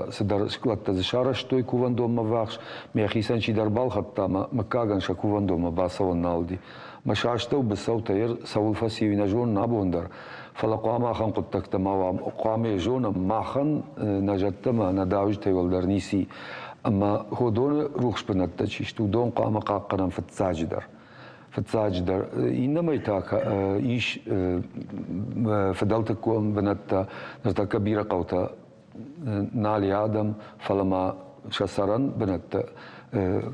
سدر شكلت تزشارش توي كوvan دوم واخش ميخيسن شي دربال خطا ما كاغن شكوvan دوم باسون نالدي مشاشتو بصوت ير سول فسي نجون نابوندر فلقوا ما خن قد تكتما قام يجون ما خن نجتما نداوج تيولدر نيسي أما هو دون روخش بنتشيشتو دون قام قاقنا في التساجدر إنما يتاك إيش فدلتك بنت نرتا كبيرة قوتا نالي آدم فلما شسرن بنت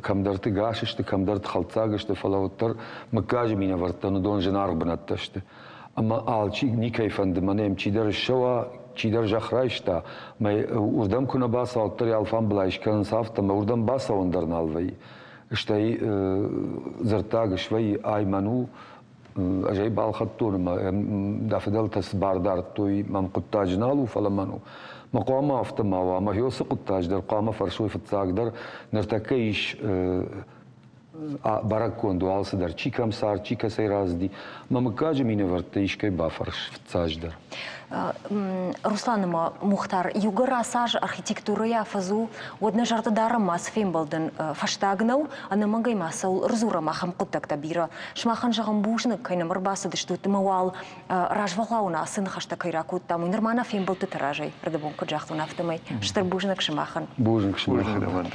كم درت قاششت كم درت خلطاقشت فلوتر مكاج مين ورتن دون جنار بنتشت أما آلشي نيكي فندمانيم چي در الشوا چی در جخرایشتا ما اردم کنه باسا اتری الفان بلایش کن سافت ما اردم باسا وندر نالوی اشتاي زرتاق شوي آيمانو أجاي بالخطون ما دافدل تسبار دارتوي ما مقطاج نالو فلا منو مقامة أفتما وما هي سقطاج در قامة فرشوي في التاقدر نرتكيش باراكون دوال صدر چی کم سار چی کسی رازدی ما مكاجم ينفرتيش كي بافرش في التاجدر Руслан Мухтар, югора саж архитектуры фазу, одна жарта дара мас фембалден фаштагнау, а на магай масал рзура махам кутак бира. Шмахан жагам бушны кайна марбаса дештут мавал ражвалауна сын хашта кайракут там нормана фембалты таражей. Предабон каджахту нафтамай. Штар бушны кшмахан. Бушны кшмахан.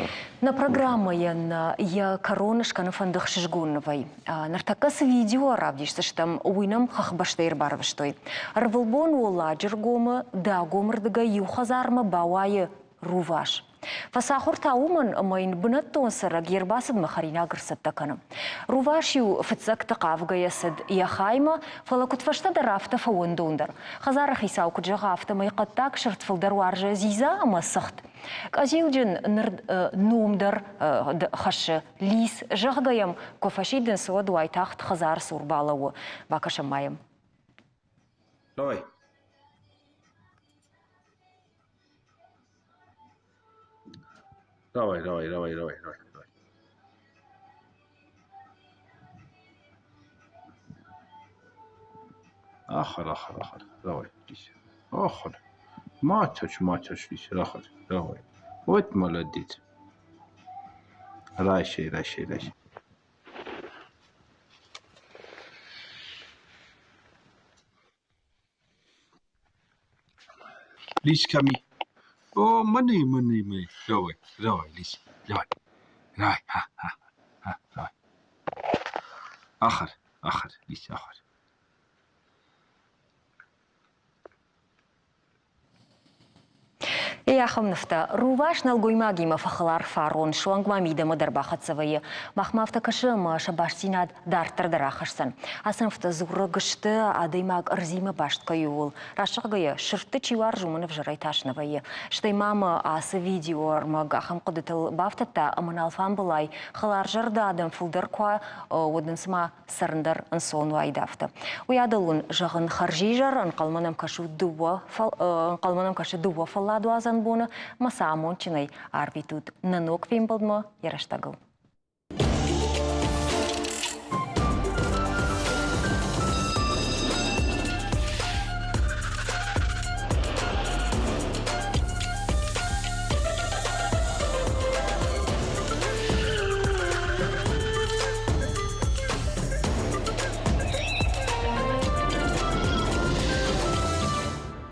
На программа я коронышка на фандах шишгунновой. Нартакас видео равдиш, что там уйнам хахбаштейр барваштой. Рвалбон ула Джергома да гомрдага юхазарма бавайы руваш. Фасахур тауман майн бнаттон сара гербасад махарина грсаттакана. Руваш ю фцак тaqavga ясад яхайма фалакут фашта дарафта фаундондар. Хазара хисау куджагафта май qattak шарт фалдар варжа зиза масахт. Казилджин номдар хаш лис жагдаям кофашиден суадуай тахт хазар сурбалау бакашамаем. Давай. Давай. Ахар. Давай, лись. Ахар. Матяч, лись. Ахар. Давай. Вот молодец. Ращай. Лись ко мне. О, маны. Давай, лись. Давай. Давай. Ахар, лись, ахар. Яхам нафта руваш налгоймаги мафахлар фарон шуангма мида мадарбахатсавые махмафта кашыма шабаштинад дартыр дарахашсан асынфта зурыгышты адаймаг рзима баштка юл рашыгая шырты чивар жумынов жырайташнавые штай мама асы видео армагахам кудытыл бафтата аманалфан былай халар жырдадым фулдырква одынсма сарындар ансон вайдафта уядылун жағын харжижар анқалманам кашу дуа фалладу азан Bona, masā mončinai arvitūt nanok Wimbledma, Jaraštagl.